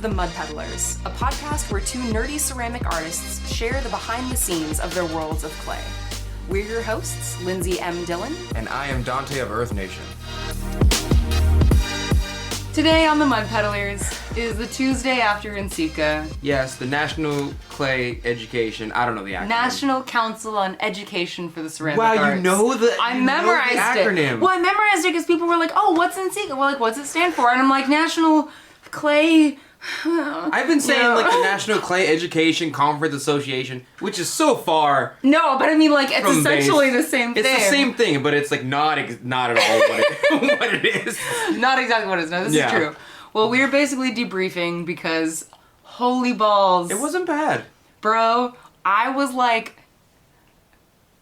The Mud Peddlers, a podcast where two nerdy ceramic artists share the behind-the-scenes of their worlds of clay. We're your hosts, Lindsey M Dillon. And I am Donte of Earth Nation. Today on The Mud Peddlers is the Tuesday after NCECA. Yes, the National Clay Education, I don't know the acronym. National Council on Education for the Ceramic Arts. Wow, you know the acronym. Well, I memorized it because people were like, oh, what's NCECA? Well, like, what's it stand for? And I'm like, National Clay... I've been saying like the National Clay Education Conference Association, which is so far. No, but I mean like it's essentially the same thing. It's the same thing, but it's like not at all what it is. Not exactly what it is. No, this is true. Well, we were basically debriefing because holy balls. It wasn't bad. Bro, I was like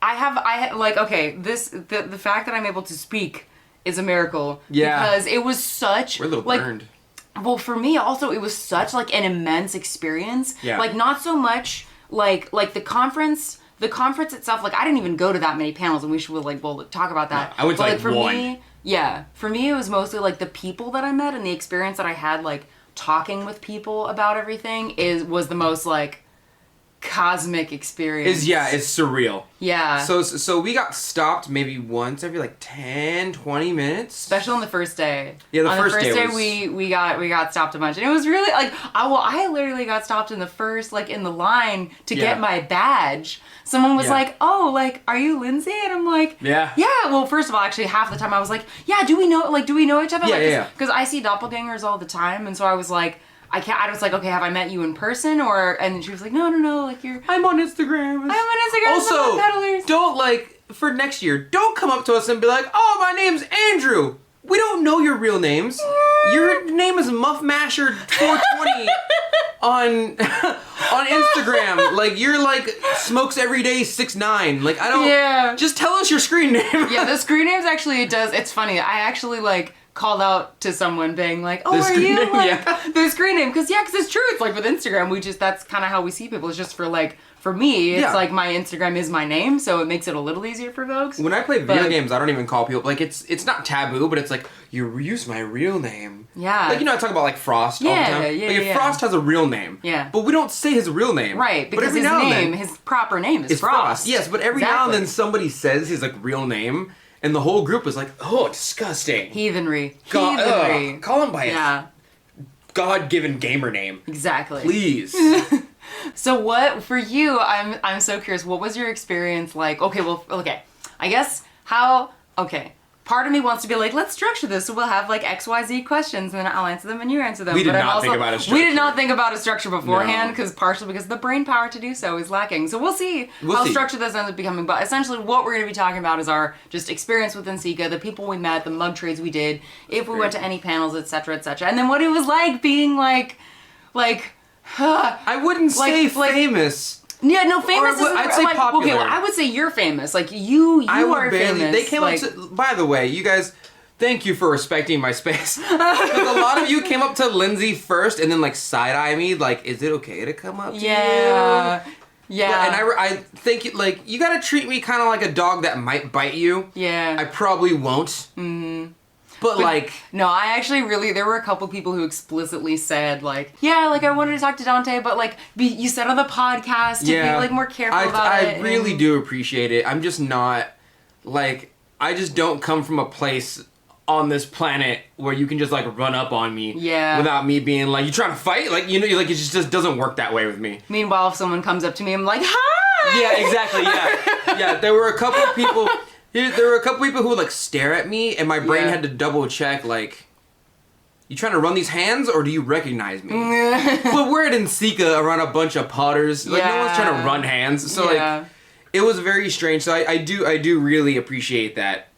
the fact that I'm able to speak is a miracle. Yeah. Because it was such we're a little burned. Well, for me also, it was such like an immense experience. Yeah. Like not so much like the conference itself. Like I didn't even go to that many panels, and we should talk about that. No, I went to but, for one. For me, it was mostly like the people that I met and the experience that I had like talking with people about everything was the most like cosmic experience. It's surreal. Yeah. So we got stopped maybe once every like 10, 20 minutes. Especially on the first day. Yeah, on the first day we got stopped a bunch. And it was really like I literally got stopped in the line to get my badge. Someone was like, "Oh, like are you Lindsey?" And I'm like, "Yeah." Yeah, well, first of all, actually half the time I was like, "Yeah, do we know each other?" Yeah, Cuz I see doppelgangers all the time, and so I was like I was like, okay, have I met you in person and she was like, no, like I'm on Instagram. Also, don't for next year, don't come up to us and be like, oh, my name's Andrew. We don't know your real names. Your name is Muff Masher 420 on Instagram. Like you're like smokes every day 6'9". Like I don't. Yeah. Just tell us your screen name. Yeah, the screen names actually it's funny. I actually called out to someone being like, oh, are you the screen name? Because it's true. It's like with Instagram, that's kind of how we see people. It's just for me, it's like my Instagram is my name, so it makes it a little easier for folks. When I play video games, I don't even call people, it's not taboo, but it's like, you use my real name. Yeah. Like, I talk about Frost all the time. If Frost has a real name. Yeah. But we don't say his real name. Right, because his proper name is Frost. Yes, but every now and then somebody says his real name, and the whole group is like, oh, disgusting. Heathenry. Call him by his God-given gamer name. Exactly. Please. So what, for you, I'm so curious, what was your experience like? Okay. I guess part of me wants to be like, let's structure this so we'll have XYZ questions and then I'll answer them and you answer them. We did not think about a structure. We did not think about a structure beforehand partially because the brain power to do so is lacking. So we'll see how structured this ends up becoming. But essentially what we're going to be talking about is our just experience with NCECA, the people we met, the mug trades we did, if we went to any panels, etc., etc. And then what it was like being I wouldn't say famous. Yeah, no, famous isn't... I'd say popular. Okay, well, I would say you're famous. You are famous. They came up to... By the way, you guys, thank you for respecting my space. Because a lot of you came up to Lindsey first and then, side-eye me, is it okay to come up to you? Yeah. And I think, you gotta treat me kind of like a dog that might bite you. Yeah. I probably won't. Mm-hmm. But no, I actually there were a couple people who explicitly said, I wanted to talk to Donte, but, you said on the podcast to be, more careful about it. I really do appreciate it. I'm just not, I just don't come from a place on this planet where you can just, run up on me without me being you trying to fight? It just doesn't work that way with me. Meanwhile, if someone comes up to me, I'm like, hi! Yeah, exactly, yeah. Yeah, there were a couple of people... There were a couple people who would stare at me, and my brain had to double check. You trying to run these hands, or do you recognize me? Well, we're at NCECA around a bunch of potters. No one's trying to run hands. So it was very strange. So I do really appreciate that.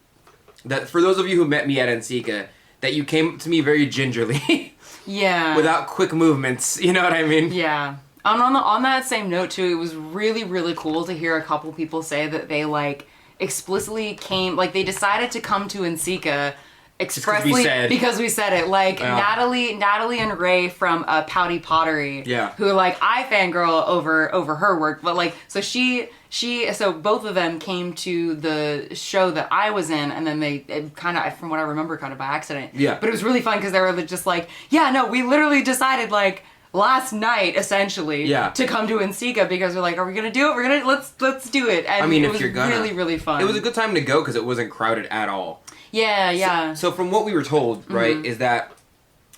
That for those of you who met me at NCECA, that you came to me very gingerly. Yeah. Without quick movements. You know what I mean? Yeah. On that same note too, it was really really cool to hear a couple people say that they explicitly came, they decided to come to NCECA expressly because we said it. Like Natalie and Ray from Pouty Pottery. Yeah. Who like I fangirl over her work, but like so so both of them came to the show that I was in, and then they kind of, from what I remember, kind of by accident. Yeah. But it was really fun because they were just like, yeah, no, we literally decided like last night essentially to come to NCECA because we're like, are we gonna do it? Let's do it. And I mean, it if was you're gonna, really, really fun. It was a good time to go because it wasn't crowded at all. Yeah. So from what we were told, right, is that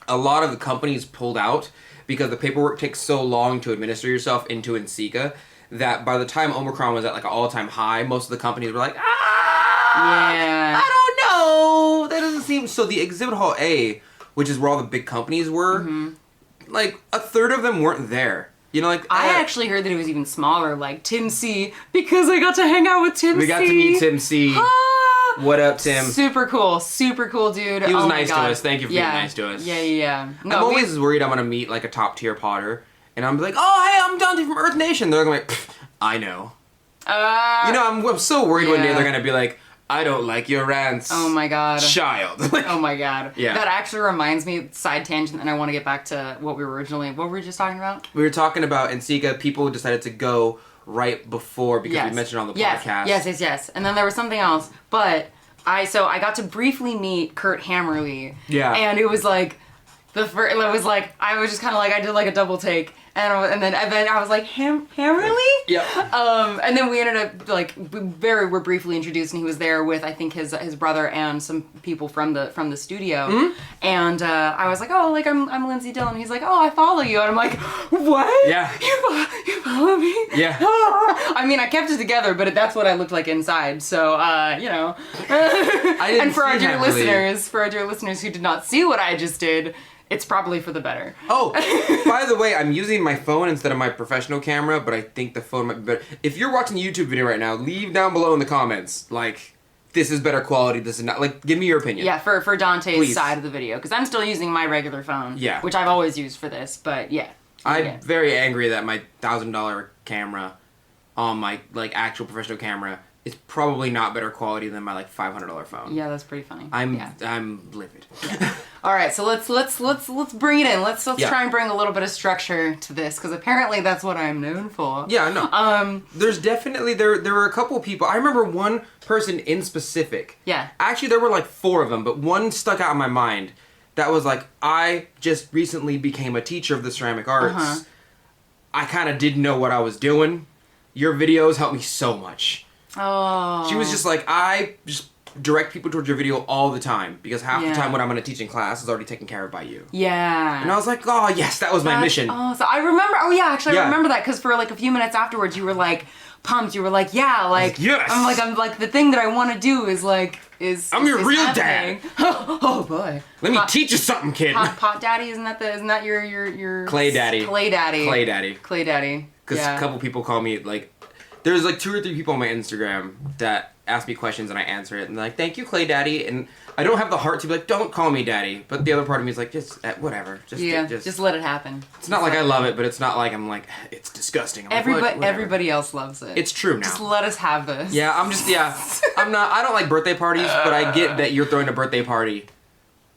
a lot of the companies pulled out because the paperwork takes so long to administer yourself into NCECA that by the time Omicron was at like an all-time high, most of the companies were like, I don't know. That doesn't seem... So the Exhibit Hall A, which is where all the big companies were, like a third of them weren't there. You know, like... I actually heard that it was even smaller, like Tim C, because I got to hang out with Tim C. We got to meet Tim C. What up, Tim? Super cool dude. He was nice to us. Thank you for being nice to us. Yeah. No, I'm always worried I'm going to meet like a top tier potter. And I'm like, oh, hey, I'm Donte from Earth Nation. They're going to be like, I know. You know, I'm so worried one day they're going to be like, I don't like your rants. Oh my god. Child. Oh my god. Yeah. That actually reminds me, side tangent, and I want to get back to what we were just talking about? We were talking about NCECA. People decided to go right before because we mentioned on the podcast. Yes. And then there was something else. But I got to briefly meet Kurt Hammerly. Yeah. And it was like, I was just kind of like, I did like a double take. And then I was like, Hammerly? Yeah. And then we ended up like were briefly introduced, and he was there with I think his brother and some people from the studio. And I was like, oh, like I'm Lindsey Dillon. He's like, oh, I follow you, and I'm like, what? Yeah. You follow me? Yeah. I mean, I kept it together, but that's what I looked like inside. So you know. And for our dear listeners who did not see what I just did, it's probably for the better. Oh, by the way, I'm using my phone instead of my professional camera, but I think the phone might be better. If you're watching the YouTube video right now, leave down below in the comments, like, this is better quality, this is not. Like, give me your opinion. Yeah, for Dante's side of the video, because I'm still using my regular phone. Yeah. Which I've always used for this, but yeah. I'm very angry that my $1,000 camera on my, like, actual professional camera is probably not better quality than my, like, $500 phone. Yeah, that's pretty funny. I'm livid. Yeah. All right, so let's bring it in. Let's try and bring a little bit of structure to this, because apparently that's what I'm known for. Yeah, no. There's definitely there were a couple people. I remember one person in specific. Yeah. Actually, there were like 4 of them, but one stuck out in my mind. That was like, I just recently became a teacher of the ceramic arts. I kind of didn't know what I was doing. Your videos helped me so much. Oh. She was just like, I just direct people towards your video all the time because half the time when I'm going to teach in class is already taken care of by you. Yeah. And I was like, oh yes, that was my mission. Oh, so I remember. Oh yeah, actually I remember that because for like a few minutes afterwards you were like pumped. You were like, yeah, like yes. I'm like the thing that I want to do is like I'm your real happening. dad. Oh boy. Let me teach you something, kid. Pot daddy, isn't that your Clay daddy? Clay daddy. Clay daddy. Clay daddy. Because a couple people call me like. There's like 2 or 3 people on my Instagram that ask me questions and I answer it and they're like, thank you, Clay Daddy. And I don't have the heart to be like, don't call me Daddy. But the other part of me is like, just whatever. Just let it happen. It's not like I love it, but it's not like I'm like, it's disgusting. Everybody else loves it. It's true now. Just let us have this. Yeah, I don't like birthday parties, but I get that you're throwing a birthday party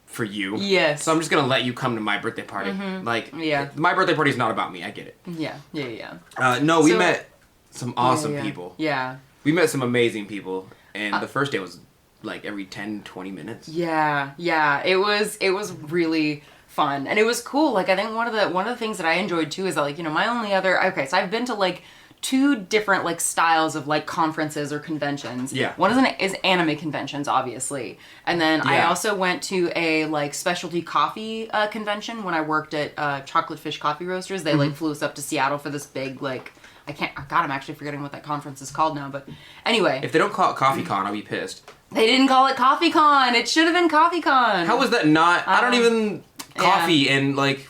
for you. Yes. So I'm just gonna let you come to my birthday party. Like, my birthday party is not about me. I get it. Yeah. No, we met some awesome people. Yeah. We met some amazing people, and the first day was like every 10, 20 minutes. Yeah. It was really fun, and it was cool. Like I think one of the things that I enjoyed too is that like, you know, my only other so I've been to like 2 different like styles of like conferences or conventions. Yeah. One is anime conventions, obviously, and then I also went to a like specialty coffee convention when I worked at Chocolate Fish Coffee Roasters. They like flew us up to Seattle for this big like. I'm actually forgetting what that conference is called now, but anyway. If they don't call it Coffee Con, I'll be pissed. They didn't call it Coffee Con. It should have been Coffee Con. How was that not? I don't even coffee and like.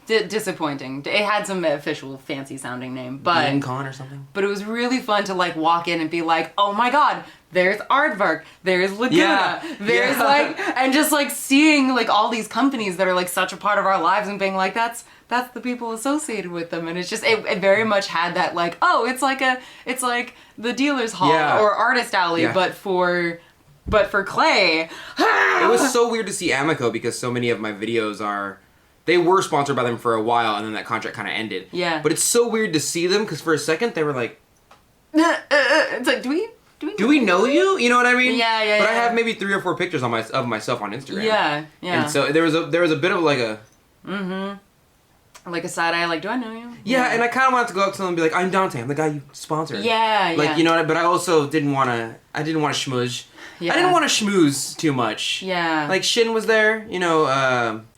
Disappointing. It had some official fancy sounding name, but Bean Con or something. But it was really fun to like walk in and be like, oh my god, there's Aardvark, there's Laguna, there's like, and just like seeing like all these companies that are like such a part of our lives and being like, that's the people associated with them, and it's just it very much had that like, oh, it's like the dealer's hall or artist alley, but for But for Clay, it was so weird to see Amico because so many of my videos they were sponsored by them for a while, and then that contract kind of ended. Yeah. But it's so weird to see them because for a second they were like, it's like, do we know you? You know what I mean? Yeah. But I have maybe 3 or 4 pictures of myself on Instagram. Yeah. And so there was a bit of like a. Like a side eye, like, do I know you? Yeah, and I kind of wanted to go up to them and be like, I'm Donte, I'm the guy you sponsored. Yeah, like, you know what I, but I also didn't want to schmooze. Yeah. I didn't want to schmooze too much. Yeah. Like, Shin was there, you know,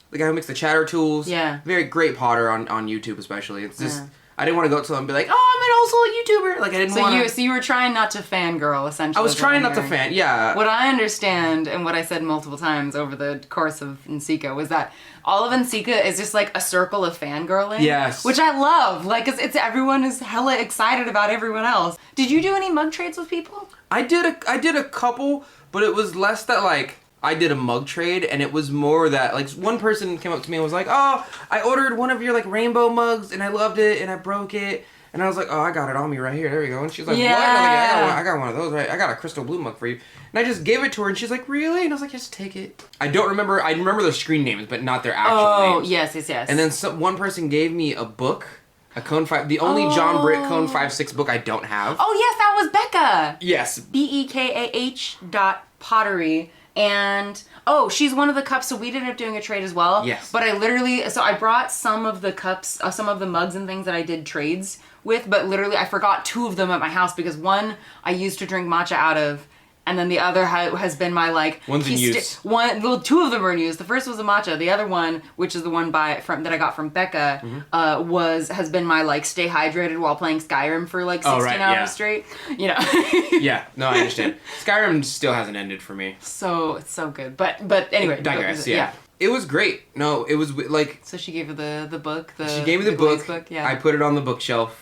the guy who makes the chatter tools. Yeah. Very great potter on YouTube, especially. It's just, I didn't want to go up to them and be like, oh, I'm also a YouTuber. Like, I didn't want to. So you were trying not to fangirl, essentially. I was trying not to fan, yeah. What I understand, and what I said multiple times over the course of NCECA, was that all of NCECA is just like a circle of fangirling. Yes. Which I love. Like, it's everyone is hella excited about everyone else. Did you do any mug trades with people? I did a couple, but it was less that, like, I did a mug trade, and it was more that, like, one person came up to me and was like, oh, I ordered one of your, like, rainbow mugs, and I loved it, and I broke it. And I was like, oh, I got it on me right here. There we go. And she's like, what? And I was like, I got one of those, right? I got a crystal blue mug for you. And I just gave it to her, and she's like, really? And I was like, just take it. I remember their screen names, but not their actual names. Oh, yes. And then one person gave me a book, a Cone 5, the only John Britt Cone 5/6 book I don't have. Oh, yes, that was Becca. Yes. BEKAH.pottery. And, she's one of the cups, so we ended up doing a trade as well. Yes. But I brought some of the cups, some of the mugs and things that I did trades with, but literally I forgot 2 of them at my house because one I used to drink matcha out of, and then the other has been my, like... One's in use. 2 of them are in use. The first was a matcha. The other one, which is the one that I got from Becca, has been my, like, stay hydrated while playing Skyrim for, like, 16 hours straight. You know? Yeah, no, I understand. Skyrim still hasn't ended for me. So, it's so good. But anyway. Digress, yeah. It was great. No, it was, like... So she gave you the book? She gave me the book. Yeah. I put it on the bookshelf.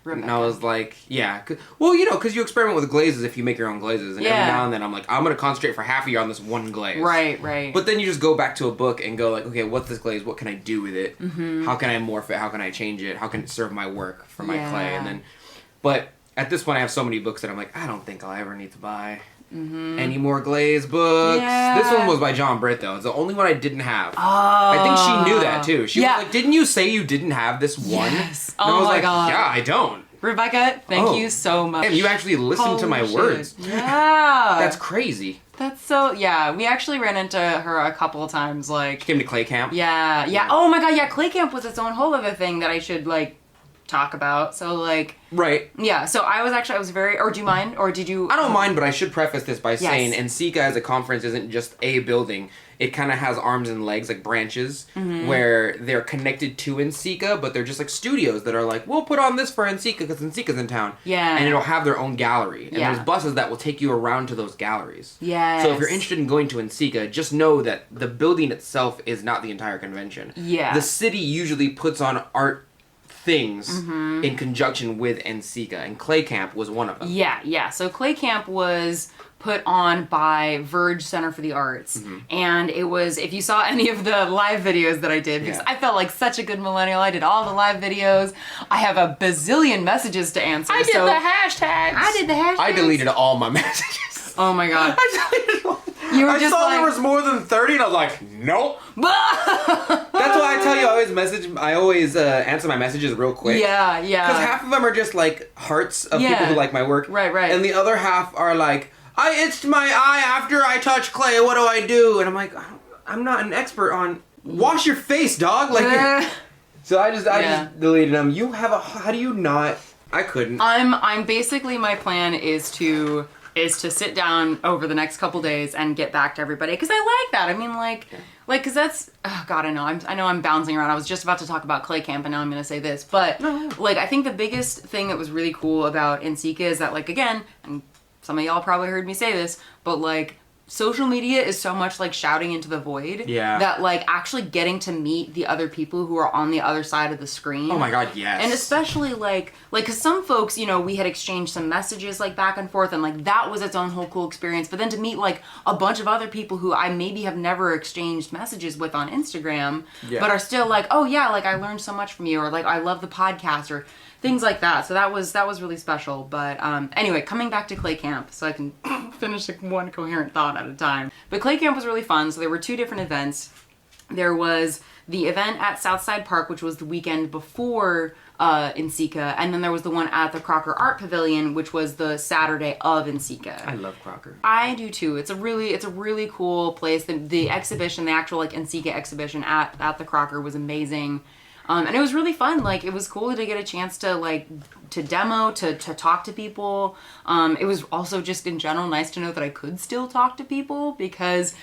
Rebecca. And I was like, yeah. Well, you know, because you experiment with glazes if you make your own glazes. And every now and then I'm like, I'm going to concentrate for half a year on this one glaze. Right. But then you just go back to a book and go like, okay, what's this glaze? What can I do with it? Mm-hmm. How can I morph it? How can I change it? How can it serve my work for my clay? And then, but at this point I have so many books that I'm like, I don't think I'll ever need to buy any more glaze books. Yeah. This one was by John Britt though. It's the only one I didn't have. Oh. I think she knew that too. She was like, didn't you say you didn't have this one? Yes. And I was like, God. yeah, I don't. Rebecca, thank you so much. And you actually listened to my words. Yeah. That's crazy. That's so, we actually ran into her a couple of times, like... She came to Clay Camp? Yeah. Oh my god, yeah, Clay Camp was its own whole other thing that I should, like, talk about. So, like... Right. Yeah, so I was very... Or do you mind? Or did you... I don't mind, but I should preface this by saying NCECA as a conference isn't just a building. It kind of has arms and legs, like branches, where they're connected to NCECA, but they're just like studios that are like, we'll put on this for NCECA because NCECA's in town. Yeah. And it'll have their own gallery. And there's buses that will take you around to those galleries. Yes. So if you're interested in going to NCECA, just know that the building itself is not the entire convention. Yeah. The city usually puts on art things in conjunction with NCECA, and Clay Camp was one of them. Yeah. So Clay Camp was put on by Verge Center for the Arts, and it was, if you saw any of the live videos that I did, because I felt like such a good millennial, I did all the live videos, I have a bazillion messages to answer. I did the hashtags. I deleted all my messages. Oh my god. I deleted all. I saw there was more than 30 and I was like, nope. That's why I tell you I always answer my messages real quick. Yeah. Because half of them are just like hearts of people who like my work. Right. And the other half are like, I itched my eye after I touch clay, what do I do? And I'm like, I'm not an expert on, wash your face, dog. Like, so I just deleted them. How do you not, I couldn't. I'm basically, my plan is to sit down over the next couple days and get back to everybody, because I like that. I mean, like, because that's, oh god, I know I'm bouncing around. I was just about to talk about Clay Camp and now I'm gonna say this, but like, I think the biggest thing that was really cool about NCECA is that, like, again, and some of y'all probably heard me say this, but like, social media is so much like shouting into the void that, like, actually getting to meet the other people who are on the other side of the screen. Oh my god, yes. And especially like, because some folks, you know, we had exchanged some messages like back and forth, and like that was its own whole cool experience. But then to meet like a bunch of other people who I maybe have never exchanged messages with on Instagram, but are still like, oh yeah, like I learned so much from you, or like I love the podcast, or things like that. So that was really special. But anyway, coming back to clay camp, so I can finish one coherent thought at a time. But clay camp was really fun. So there were 2 different events. There was the event at Southside Park, which was the weekend before NCECA, and then there was the one at the Crocker Art Pavilion, which was the Saturday of NCECA. I love Crocker. I do too. It's a really cool place. The exhibition, the actual like NCECA exhibition at the Crocker was amazing. And it was really fun. Like, it was cool to get a chance to to demo, to talk to people. It was also just in general nice to know that I could still talk to people, because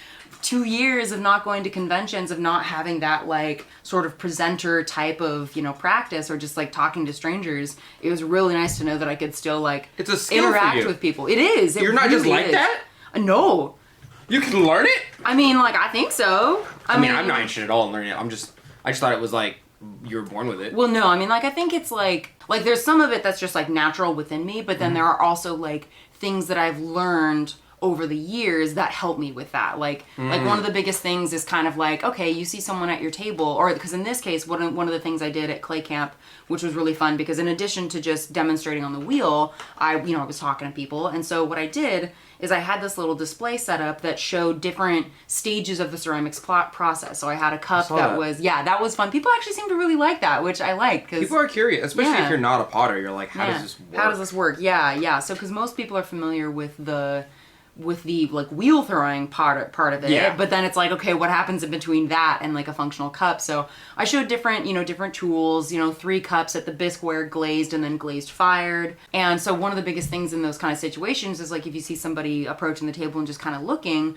2 years of not going to conventions, of not having that like sort of presenter type of, practice, or just like talking to strangers, it was really nice to know that I could still like it's a skill interact for you. With people. It is. You're not just like that? No. You can learn it? I mean, like, I think so. I mean, I'm not interested at all in learning it. I just thought it was like you were born with it. Well, no, I mean, like, I think it's like there's some of it that's just like natural within me, but then there are also like things that I've learned over the years that help me with that. Like one of the biggest things is kind of like, okay, you see someone at your table, or because in this case, one of the things I did at Clay Camp, which was really fun, because in addition to just demonstrating on the wheel, I was talking to people. And so what I did is I had this little display set up that showed different stages of the ceramics process. So I had a cup that was fun. People actually seem to really like that, which I like. Cause, people are curious, especially if you're not a potter. You're like, how does this work? How does this work? Yeah. So because most people are familiar with the like wheel throwing part of it, but then it's like, okay, what happens in between that and like a functional cup? So I showed different tools, 3 cups at the bisque ware, glazed and then glazed fired. And so one of the biggest things in those kind of situations is like, if you see somebody approaching the table and just kind of looking,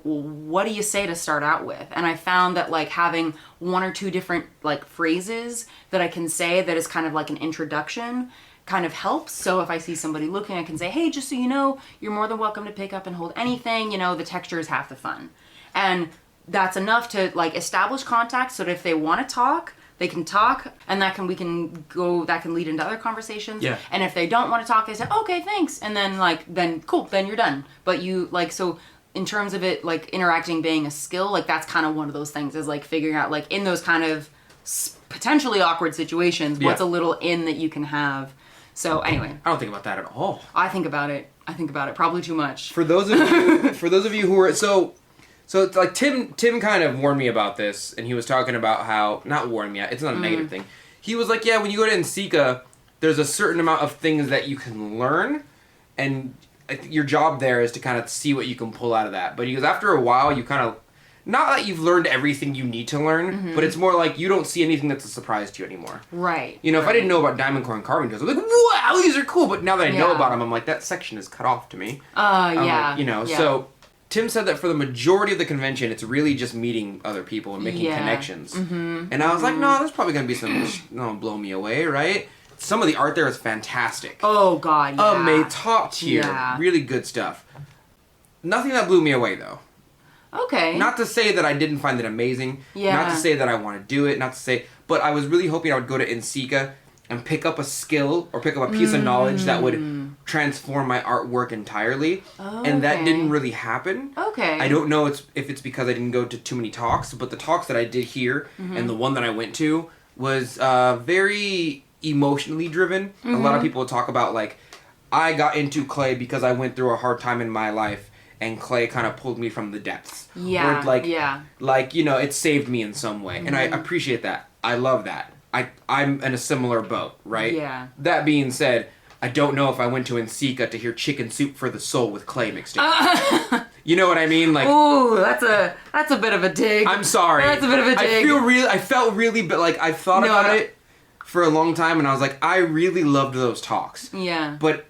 what do you say to start out with? And I found that like having 1 or 2 different like phrases that I can say that is kind of like an introduction kind of helps. So if I see somebody looking, I can say, hey, just so you know, you're more than welcome to pick up and hold anything. The texture is half the fun. And that's enough to like establish contact, so that if they want to talk, they can talk, and that can lead into other conversations. Yeah. And if they don't want to talk, they say, okay, thanks. And then cool, then you're done. But you like, so in terms of it, like interacting being a skill, like that's kind of one of those things, is like figuring out like in those kind of potentially awkward situations, what's a little in that you can have. So anyway, I don't think about that at all. I think about it probably too much. For those of you who are so it's like Tim kind of warned me about this, and he was talking about how, not warned me, it's not a negative thing. He was like, yeah, when you go to NCECA, there's a certain amount of things that you can learn, and I think your job there is to kind of see what you can pull out of that. But he goes, after a while, you kind of, not that you've learned everything you need to learn, but it's more like you don't see anything that's a surprise to you anymore. Right. If I didn't know about diamond core and carving tools, I'm like, wow, these are cool. But now that I know about them, I'm like, that section is cut off to me. So Tim said that for the majority of the convention, it's really just meeting other people and making connections. And I was like, no, there's probably going to be some, blow me away, right? Some of the art there is fantastic. Oh, God, yeah. Top tier. Yeah. Really good stuff. Nothing that blew me away, though. Okay. Not to say that I didn't find it amazing. Yeah. Not to say that I want to do it. Not to say... But I was really hoping I would go to NCECA and pick up a skill or pick up a piece of knowledge that would transform my artwork entirely. Oh, and that didn't really happen. Okay. I don't know if it's because I didn't go to too many talks, but the talks that I did here and the one that I went to was very emotionally driven. A lot of people talk about, like, I got into clay because I went through a hard time in my life, and clay kind of pulled me from the depths. Yeah, where it saved me in some way. And I appreciate that. I love that. I'm in a similar boat, right? Yeah. That being said, I don't know if I went to NCECA to hear Chicken Soup for the Soul with clay mixed in. You know what I mean? Like, ooh, that's a bit of a dig. I'm sorry. That's a bit of a dig. I felt really, but like, I've thought about it for a long time, and I was like, I really loved those talks. Yeah. But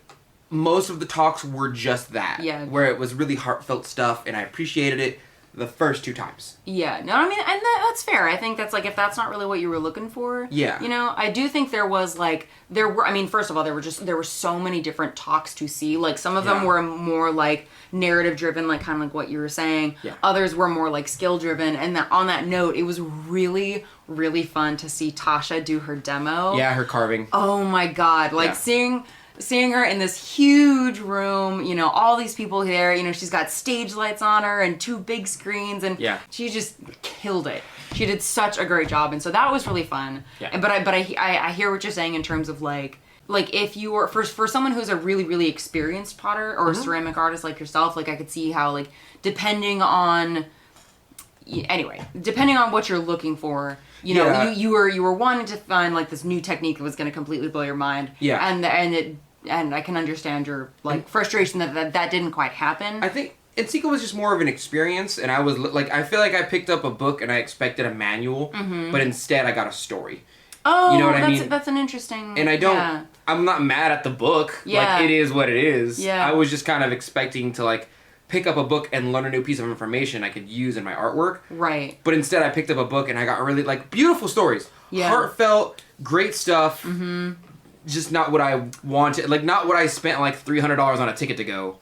most of the talks were just that. Yeah. Where it was really heartfelt stuff, and I appreciated it the first 2 times. Yeah. No, I mean, and that's fair. I think that's like, if that's not really what you were looking for. Yeah. I do think there was first of all, there were so many different talks to see. Like, some of them were more like narrative driven, like kind of like what you were saying. Yeah. Others were more like skill driven. And on that note, it was really, really fun to see Tasha do her demo. Yeah, her carving. Oh my God. Like, seeing seeing her in this huge room, you know, all these people there, you know, she's got stage lights on her and 2 big screens, and she just killed it. She did such a great job, and so that was really fun. Yeah. But I hear what you're saying in terms of like if you were for someone who's a really, really experienced potter or a ceramic artist like yourself, like I could see how like depending on what you're looking for, you know, you were wanting to find like this new technique that was going to completely blow your mind. Yeah. And I can understand your like frustration that didn't quite happen. I think NCECA was just more of an experience, and I was like, I feel like I picked up a book and I expected a manual, but instead I got a story. Oh, you know what I mean? That's an interesting. And I don't. I'm not mad at the book. Yeah. Like, it is what it is. Yeah. I was just kind of expecting to like pick up a book and learn a new piece of information I could use in my artwork. Right. But instead I picked up a book and I got really like beautiful stories. Yeah. Heartfelt, great stuff. Mm-hmm. Just not what I wanted. Like, not what I spent like $300 on a ticket to go.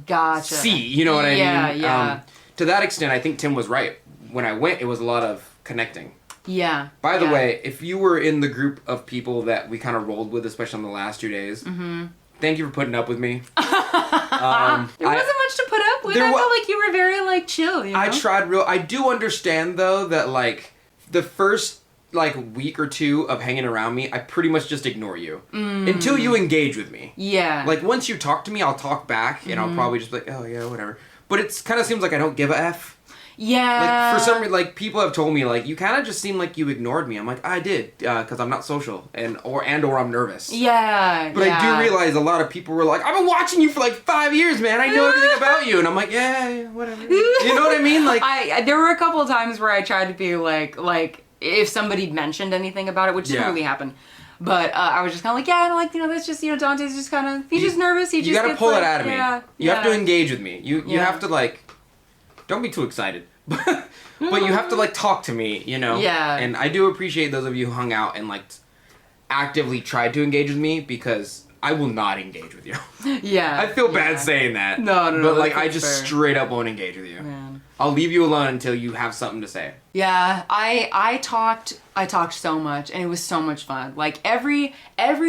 Gotcha. See, you know what I mean? Yeah. To that extent, I think Tim was right. When I went, it was a lot of connecting. Yeah. By the way, if you were in the group of people that we kind of rolled with, especially on the last 2 days, thank you for putting up with me. There wasn't much to put up with. I felt like you were very like chill. You know? I tried real. I do understand though that like the first like week or 2 of hanging around me, I pretty much just ignore you until you engage with me. Yeah. Like once you talk to me, I'll talk back and I'll probably just be like, oh yeah, whatever. But it kind of seems like I don't give a F. Yeah. Like for some reason, like people have told me like you kind of just seem like you ignored me. I'm like, I did because I'm not social or I'm nervous. Yeah. But I do realize a lot of people were like, I've been watching you for like 5 years, man. I know everything about you, and I'm like, yeah, whatever. You know what I mean? Like, there were a couple of times where I tried to be like if somebody mentioned anything about it, which didn't really happen. But I was just kind of like, yeah, like, you know, that's just, you know, Dante's just kind of, he's just nervous. You gotta pull it out of me. You have to engage with me. You have to like. Don't be too excited. But you have to, like, talk to me, you know? Yeah. And I do appreciate those of you who hung out and, like, actively tried to engage with me because I will not engage with you. Yeah. I feel bad saying that. No. But, like, I just straight up won't engage with you. Man. I'll leave you alone until you have something to say. Yeah. I talked so much, and it was so much fun. Like, every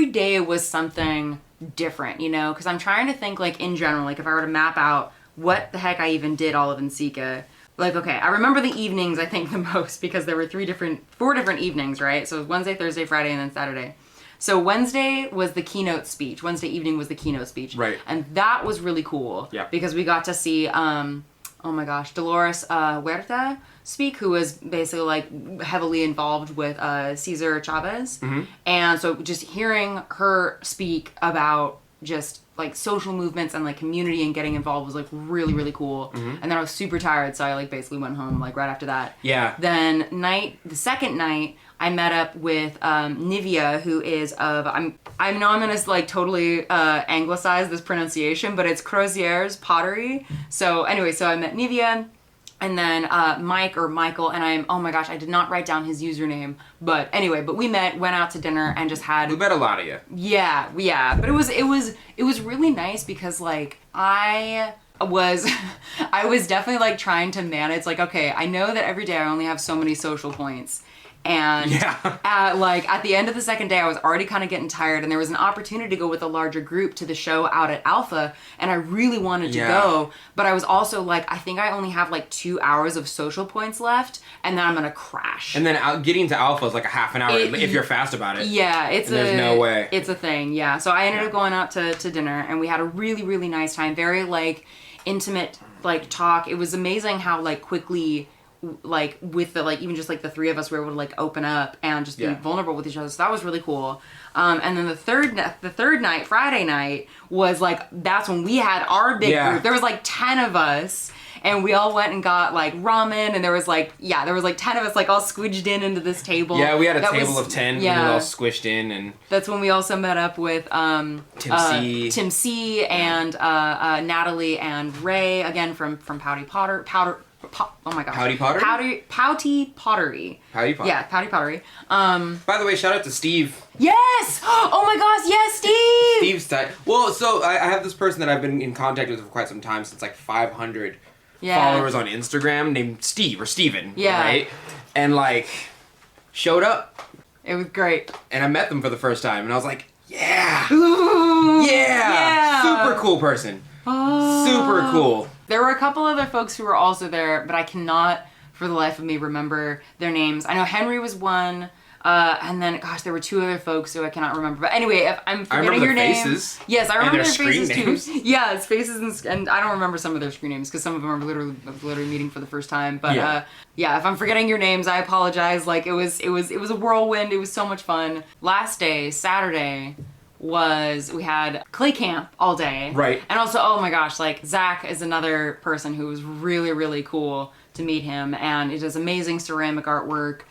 day was something different, you know? Because I'm trying to think, like, in general, like, if I were to map out what the heck I even did all of NCECA. Like, okay, I remember the evenings, I think, the most, because there were 4 different evenings, right? So it was Wednesday, Thursday, Friday, and then Saturday. So Wednesday was the keynote speech. Wednesday evening was the keynote speech. Right. And that was really cool. Yeah. Because we got to see, oh my gosh, Dolores Huerta speak, who was basically, like, heavily involved with Cesar Chavez. Mm-hmm. And so just hearing her speak about just like social movements and like community and getting involved was like really, really cool. Mm-hmm. And then I was super tired, so I like basically went home like right after that. Yeah. Then the second night, I met up with Nivea, who is of I know I'm gonna like totally anglicize this pronunciation, but it's Crozier's Pottery. So anyway, so I met Nivea. And then Mike or Michael, and oh my gosh, I did not write down his username. But anyway, we met, went out to dinner, and just had. We met a lot of you. Yeah. But it was really nice because like I was definitely like trying to manage like, okay, I know that every day I only have so many social points. And at the end of the second day, I was already kind of getting tired, and there was an opportunity to go with a larger group to the show out at Alpha, and I really wanted to go, but I was also like, I think I only have like 2 hours of social points left, and then I'm gonna crash. And then getting to Alpha is like a half an hour if you're fast about it. Yeah, there's no way. It's a thing, yeah. So I ended up going out to dinner, and we had a really, really nice time. Very like intimate like talk. It was amazing how like quickly. Like with the like even just like the 3 of us were able to like open up and just be vulnerable with each other, so that was really cool. And then the third night, Friday night, was like that's when we had our big group. There was like 10 of us, and we all went and got like ramen, and there was like 10 of us like all squidged into this table. Yeah, we had a table of 10 and we were all squished in, and that's when we also met up with Tim C and Natalie and Ray again from Pouty oh my gosh. Pouty Pottery? Pouty Pottery. Pouty Pottery. Yeah, Pouty Pottery. By the way, shout out to Steve. Yes! Oh my gosh, yes, Steve! Steve's tight. Well, so I have this person that I've been in contact with for quite some time, since like 500 followers on Instagram, named Steve or Steven. Yeah. Right? And like, showed up. It was great. And I met them for the first time, and I was like, yeah! Ooh, Yeah. Super cool person. Oh. Super cool. There were a couple other folks who were also there, but I cannot for the life of me remember their names. I know Henry was one. And then, gosh, there were two other folks who I cannot remember. But anyway, if I'm forgetting your name. Faces. Yes, I remember their faces names. too. Yeah, it's faces and I don't remember some of their screen names because some of them are literally meeting for the first time. But yeah, if I'm forgetting your names, I apologize. Like it was a whirlwind. It was so much fun. Last day, Saturday, we had clay camp all day. Right. And also, oh my gosh, like Zach is another person who was really, really cool to meet him, and he does amazing ceramic artwork.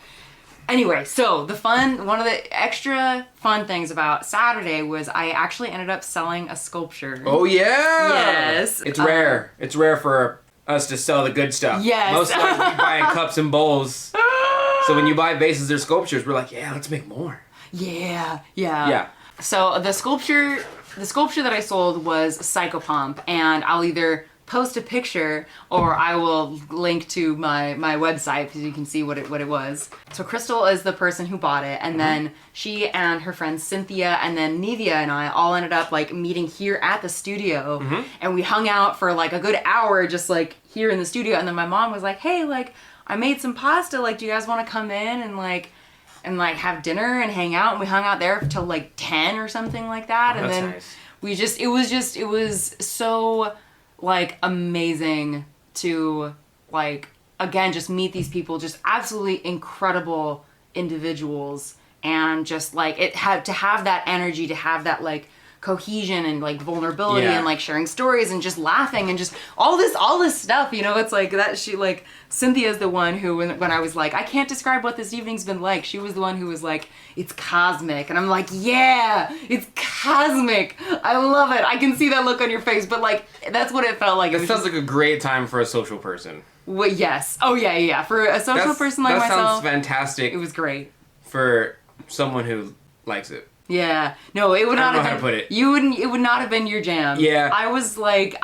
Anyway, so one of the extra fun things about Saturday was I actually ended up selling a sculpture. Oh yeah! Yes. It's rare. It's rare for us to sell the good stuff. Yes. Most times we buy cups and bowls. So when you buy vases or sculptures, we're like, yeah, let's make more. Yeah. So the sculpture that I sold was Psychopomp, and I'll either post a picture or I will link to my website because you can see what it was. So Crystal is the person who bought it, and then she and her friend Cynthia and then Nevia and I all ended up like meeting here at the studio, and we hung out for like a good hour just like here in the studio. And then my mom was like, hey, like I made some pasta, like do you guys want to come in and have dinner and hang out? And we hung out there till like 10 or something like that. Oh, and then nice. it was so like amazing to like again just meet these people, just absolutely incredible individuals, and just like it had to have that energy, to have that like cohesion and like vulnerability and like sharing stories and just laughing and just all this stuff, you know. It's like that she like Cynthia's the one who when I was like I can't describe what this evening's been like, she was the one who was like it's cosmic, and I'm like yeah, it's cosmic, I love it. I can see that look on your face, but like that's what it felt like. It sounds like a great time for a social person. Well, yes. Oh yeah. For a social person like myself, that sounds fantastic. It was great for someone who likes it. Yeah. No, it would not have been. I don't know how to put it. It would not have been your jam. Yeah. I was like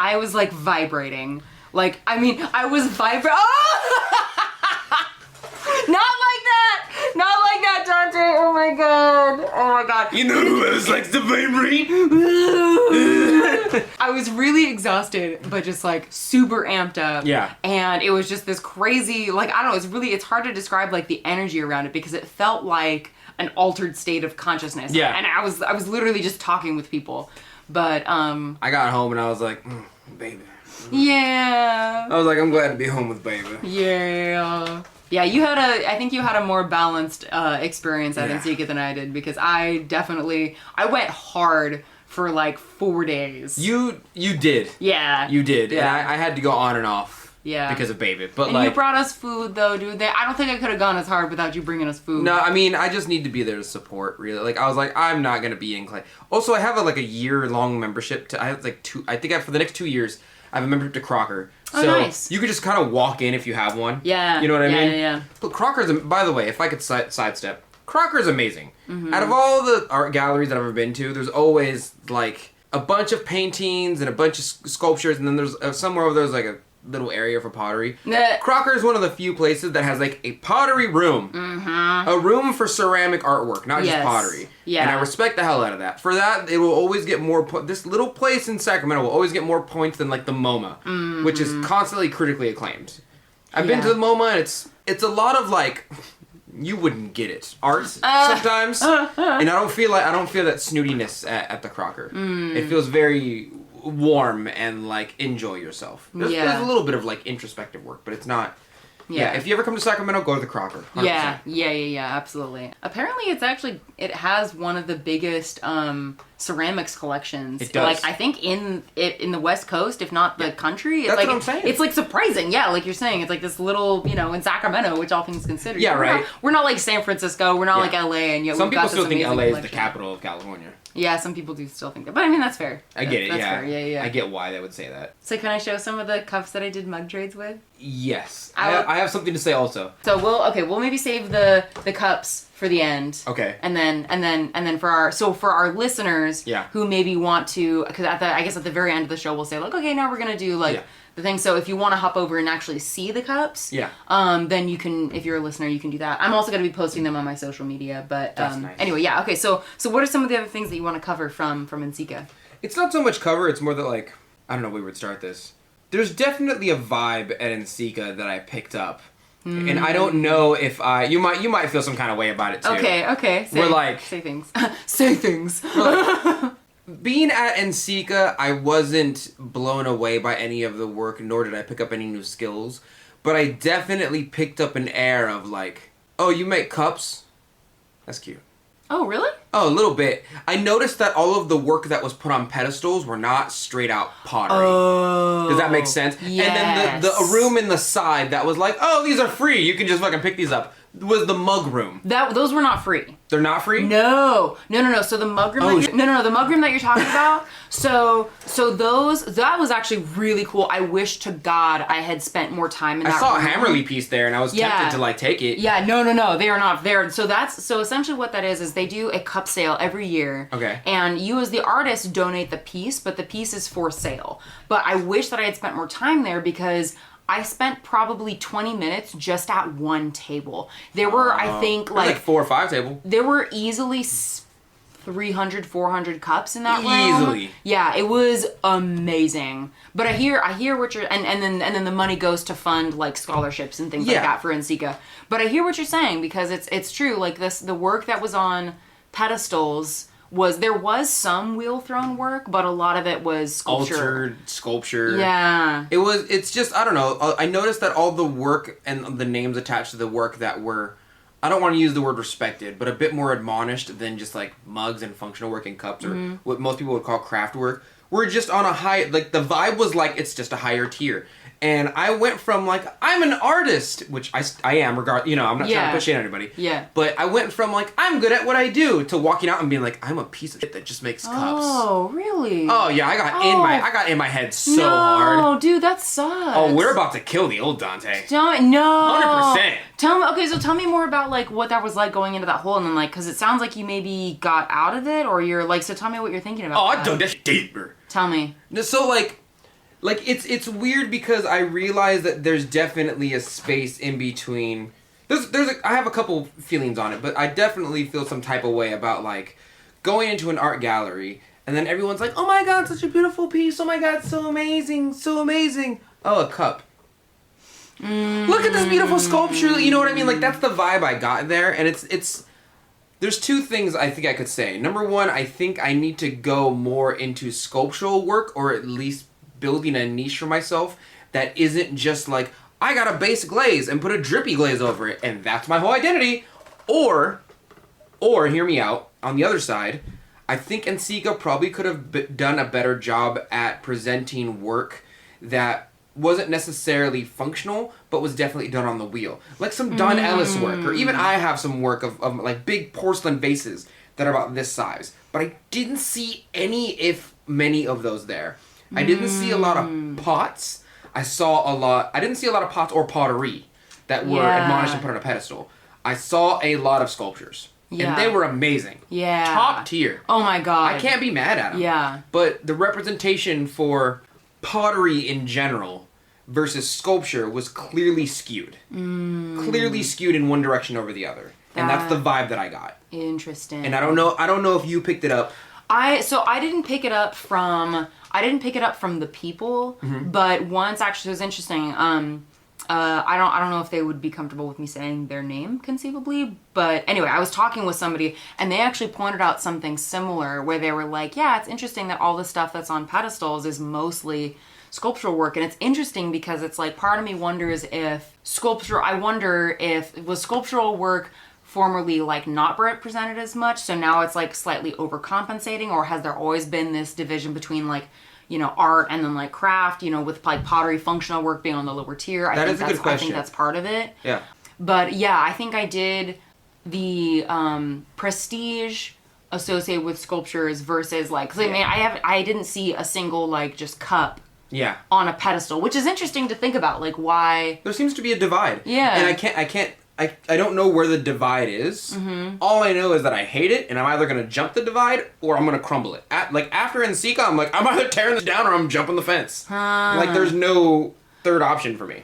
vibrating. Like, I mean, I was vibrating. Oh! Not like that, Dante. Oh my god. You know who else likes to vibrate? I was really exhausted, but just like super amped up. Yeah. And it was just this crazy, like, I don't know, it's hard to describe like the energy around it because it felt like an altered state of consciousness. Yeah. And I was literally just talking with people. But I got home and I was like, baby. Yeah. I was like, I'm glad to be home with baby. Yeah. Yeah, I think you had a more balanced experience at NCECA than I did, because I went hard for like 4 days. You did. Yeah. You did. Yeah. And I had to go on and off. Yeah. Because of baby. But and like, you brought us food though, dude. I don't think I could have gone as hard without you bringing us food. No, I mean, I just need to be there to support, really. Like, I was like, I'm not going to be in clay. Also, I have a year-long membership to, I have like for the next 2 years, I have a membership to Crocker. Oh, so nice. You could just kind of walk in if you have one. Yeah. You know what I mean? Yeah. But Crocker's, by the way, if I could sidestep, Crocker's amazing. Mm-hmm. Out of all the art galleries that I've ever been to, there's always like a bunch of paintings and a bunch of sculptures, and then there's somewhere over there's like a little area for pottery. Crocker is one of the few places that has like a pottery room. Mm-hmm. A room for ceramic artwork, not just pottery. Yeah. And I respect the hell out of that. For that, it will always get more this little place in Sacramento will always get more points than like the MoMA, which is constantly critically acclaimed. I've been to the MoMA, and it's a lot of like you wouldn't get it art sometimes. And I don't feel that snootiness at the Crocker. It feels very warm and like enjoy yourself. There's a little bit of like introspective work, but it's not. Yeah. If you ever come to Sacramento, go to the Crocker. 100%. Yeah, absolutely. Apparently, it has one of the biggest ceramics collections. It does. Like I think in the West Coast, if not the country. It's That's like, what I'm saying. It's like surprising. Yeah, like you're saying, it's like this little, in Sacramento, which all things considered. Yeah, right. We're not like San Francisco. We're not like LA, and yet some we've got people still this think LA amazing is the capital of California. Yeah, some people do still think that, but I mean that's fair. I get it. That's yeah. fair. Yeah. I get why they would say that. So can I show some of the cups that I did mug trades with? Yes. I have something to say also. So we'll maybe save the cups for the end. Okay. And then for our listeners who maybe want to, because I guess at the very end of the show we'll say like, okay, now we're gonna do like the thing. So if you want to hop over and actually see the cups, then you can. If you're a listener, you can do that. I'm also gonna be posting them on my social media. But nice. Anyway, yeah. Okay. So what are some of the other things that you want to cover from NCECA? It's not so much cover. It's more that like I don't know where we would start this. There's definitely a vibe at NCECA that I picked up. And I don't know if you might feel some kind of way about it too. Okay. Say things. Say things. Being at NCECA, I wasn't blown away by any of the work, nor did I pick up any new skills. But I definitely picked up an air of like, oh, you make cups? That's cute. Oh, really? Oh, a little bit. I noticed that all of the work that was put on pedestals were not straight out pottery. Oh. Does that make sense? Yes. And then the room in the side that was like, oh, these are free. You can just fucking pick these up. Was the mug room. Those were not free. They're not free? No. So the mug room the mug room that you're talking about. So that was actually really cool. I wish to God I had spent more time in that room. I saw a Hammerly piece there and I was tempted to like take it. Yeah, no. They are not there. So essentially what that is they do a cup sale every year. Okay. And you as the artist donate the piece, but the piece is for sale. But I wish that I had spent more time there because I spent probably 20 minutes just at one table. There were, I think, like 4 or 5 tables. There were easily 300, 400 cups in that room. Easily. Yeah, it was amazing. But I hear what you're, and then the money goes to fund like scholarships and things like that for NCECA. But I hear what you're saying because it's true. Like the work that was on pedestals there was some wheel thrown work, but a lot of it was Altered sculpture. Yeah. It's just, I don't know. I noticed that all the work and the names attached to the work that were, I don't want to use the word respected, but a bit more admonished than just like mugs and functional work and cups or what most people would call craft work, were just on a high, like the vibe was like, it's just a higher tier. And I went from like, I'm an artist, which I am, I'm not trying to push in anybody. Yeah. But I went from like, I'm good at what I do, to walking out and being like, I'm a piece of shit that just makes cups. Oh, really? Oh yeah, I got in my head so hard. No, dude, that sucks. Oh, we're about to kill the old Donte. No. 100%. Tell me more about like what that was like going into that hole, and then like, because it sounds like you maybe got out of it, or you're like, so tell me what you're thinking about. Oh, I've done that deeper. Tell me. So like it's weird because I realize that there's definitely a space in between. I have a couple feelings on it, but I definitely feel some type of way about like going into an art gallery and then everyone's like, oh my god, such a beautiful piece. Oh my god, so amazing, so amazing. Oh, a cup. Look at this beautiful sculpture. You know what I mean? Like that's the vibe I got there, and it's. There's 2 things I think I could say. Number 1, I think I need to go more into sculptural work, or at least building a niche for myself that isn't just like, I got a base glaze and put a drippy glaze over it and that's my whole identity. Or hear me out, on the other side, I think NCECA probably could have done a better job at presenting work that wasn't necessarily functional, but was definitely done on the wheel. Like some Don Ellis work, or even I have some work of like big porcelain vases that are about this size. But I didn't see any, if many of those there. I didn't see a lot of pots. I didn't see a lot of pots or pottery that were admonished and put on a pedestal. I saw a lot of sculptures. Yeah. And they were amazing. Yeah. Top tier. Oh my god. I can't be mad at them. Yeah. But the representation for pottery in general versus sculpture was clearly skewed. Clearly skewed in one direction over the other. And that's the vibe that I got. Interesting. And I don't know if you picked it up. I didn't pick it up from the people, but once actually it was interesting. I don't know if they would be comfortable with me saying their name conceivably, but anyway, I was talking with somebody and they actually pointed out something similar where they were like, yeah, it's interesting that all the stuff that's on pedestals is mostly sculptural work. And it's interesting because it's like, part of me wonders if was sculptural work formerly like not represented as much, so now it's like slightly overcompensating, or has there always been this division between like, art and then like craft, with like pottery functional work being on the lower tier? That is a good question. I think that's part of it. Yeah. But yeah, I think I did the prestige associated with sculptures versus like, 'cause I mean, I didn't see a single like just cup on a pedestal, which is interesting to think about, like why there seems to be a divide. Yeah. And I don't know where the divide is. Mm-hmm. All I know is that I hate it, and I'm either going to jump the divide or I'm going to crumble it. After NCECA, I'm like, I'm either tearing this down or I'm jumping the fence. Like, there's no third option for me.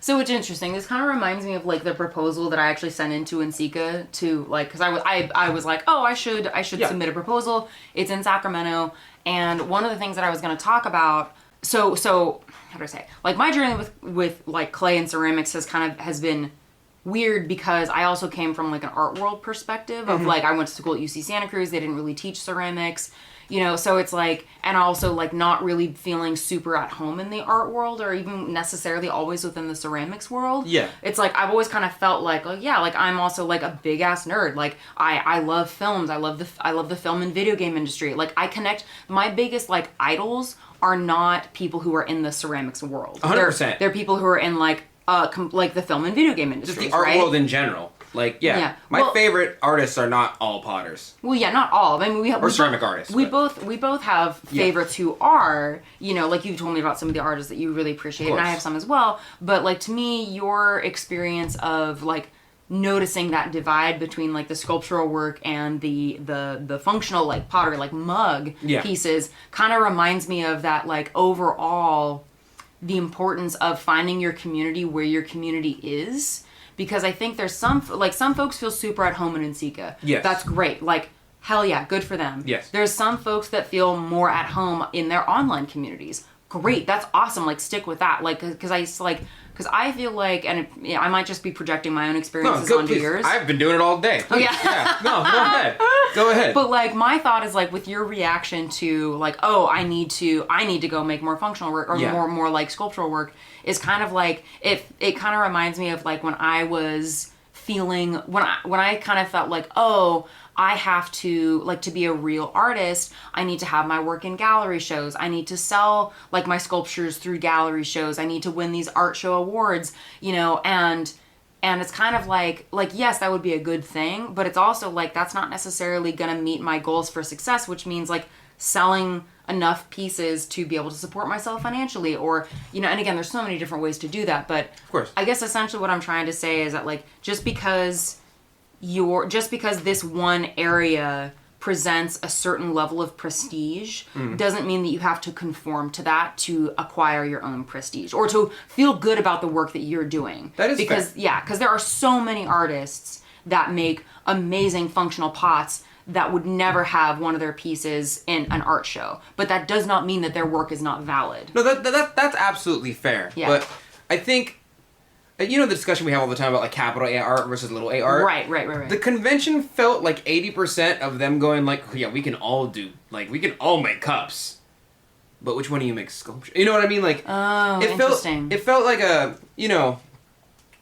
So it's interesting. This kind of reminds me of like the proposal that I actually sent into NCECA to like, because I was like, oh, I should submit a proposal. It's in Sacramento, and one of the things that I was going to talk about. So how do I say? Like my journey with like clay and ceramics has been weird because I also came from like an art world perspective of like I went to school at UC Santa Cruz. They didn't really teach ceramics, you know, so it's like, and also like not really feeling super at home in the art world or even necessarily always within the ceramics world. Yeah. It's like I've always kind of felt like, oh yeah, like I'm also like a big ass nerd. Like I love films. I love the film and video game industry. Like I connect, my biggest like idols are not people who are in the ceramics world. 100%. They're people who are in like the film and video game industry. Just the art world in general. Like, my favorite artists are not all potters. Well, yeah, not all. I mean, we have ceramic artists. We both have favorites who are, you know, like you told me about some of the artists that you really appreciate, and I have some as well. But like to me, your experience of like noticing that divide between like the sculptural work and the functional like pottery, like mug pieces, kind of reminds me of that like overall the importance of finding your community where your community is, because I think there's some folks feel super at home in NCECA. Yes. That's great. Like, hell yeah, good for them. Yes. There's some folks that feel more at home in their online communities. Great. That's awesome. Like, stick with that. Like, because I feel like, and I might just be projecting my own experiences onto yours. I've been doing it all day. Please. Oh, yeah. No, go ahead. Go ahead. But like, my thought is like, with your reaction to like, oh, I need to go make more functional work or more like sculptural work, is kind of like, it kind of reminds me of like when I was feeling, when I kind of felt like, oh, I have to, like, to be a real artist, I need to have my work in gallery shows. I need to sell, like, my sculptures through gallery shows. I need to win these art show awards, you know, and it's kind of like, yes, that would be a good thing, but it's also, like, that's not necessarily going to meet my goals for success, which means, like, selling enough pieces to be able to support myself financially, or, you know, and again, there's so many different ways to do that, but of course, I guess essentially what I'm trying to say is that, like, just because this one area presents a certain level of prestige doesn't mean that you have to conform to that to acquire your own prestige or to feel good about the work that you're doing. That is because fair. Yeah, because there are so many artists that make amazing functional pots that would never have one of their pieces in an art show, but that does not mean that their work is not valid. No, that's absolutely fair. Yeah. But I think, you know, the discussion we have all the time about like capital A art versus little a art. Right. The convention felt like 80% of them going like, yeah, we can all make cups, but which one do you make sculpture? You know what I mean? Like, interesting. It felt like a, you know,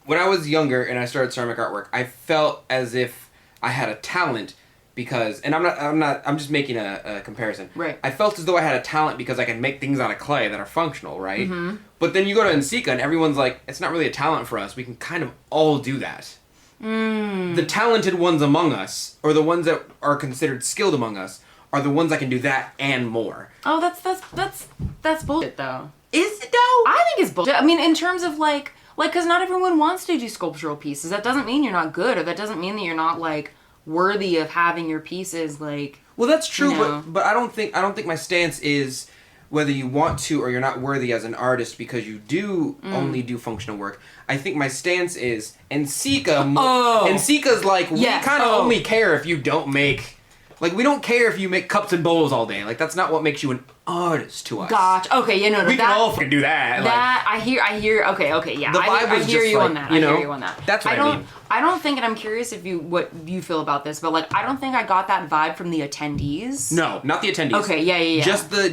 when I was younger and I started ceramic artwork, I felt as if I had a talent because, and I'm just making a comparison. Right. I felt as though I had a talent because I can make things out of clay that are functional, right? Mm-hmm. But then you go to NCECA and everyone's like, it's not really a talent for us. We can kind of all do that. The talented ones among us, or the ones that are considered skilled among us, are the ones that can do that and more. Oh, that's bullshit though. Is it though? I think it's bullshit. I mean, in terms of like, because not everyone wants to do sculptural pieces. That doesn't mean you're not good, or that doesn't mean that you're not like worthy of having your pieces like. Well, that's true, you know. but I don't think my stance is whether you want to or you're not worthy as an artist because you do only do functional work. I think my stance is NCECA's like, we kind of only care if you don't make, like, we don't care if you make cups and bowls all day. Like, that's not what makes you an artist to us. Gotcha. Okay, yeah, no, we can all fucking do that. That, like, I hear, okay, yeah. I hear you on that. I hear you on that. That's what I mean. I don't think, and I'm curious what you feel about this, but like, I don't think I got that vibe from the attendees. No, not the attendees. Okay, yeah.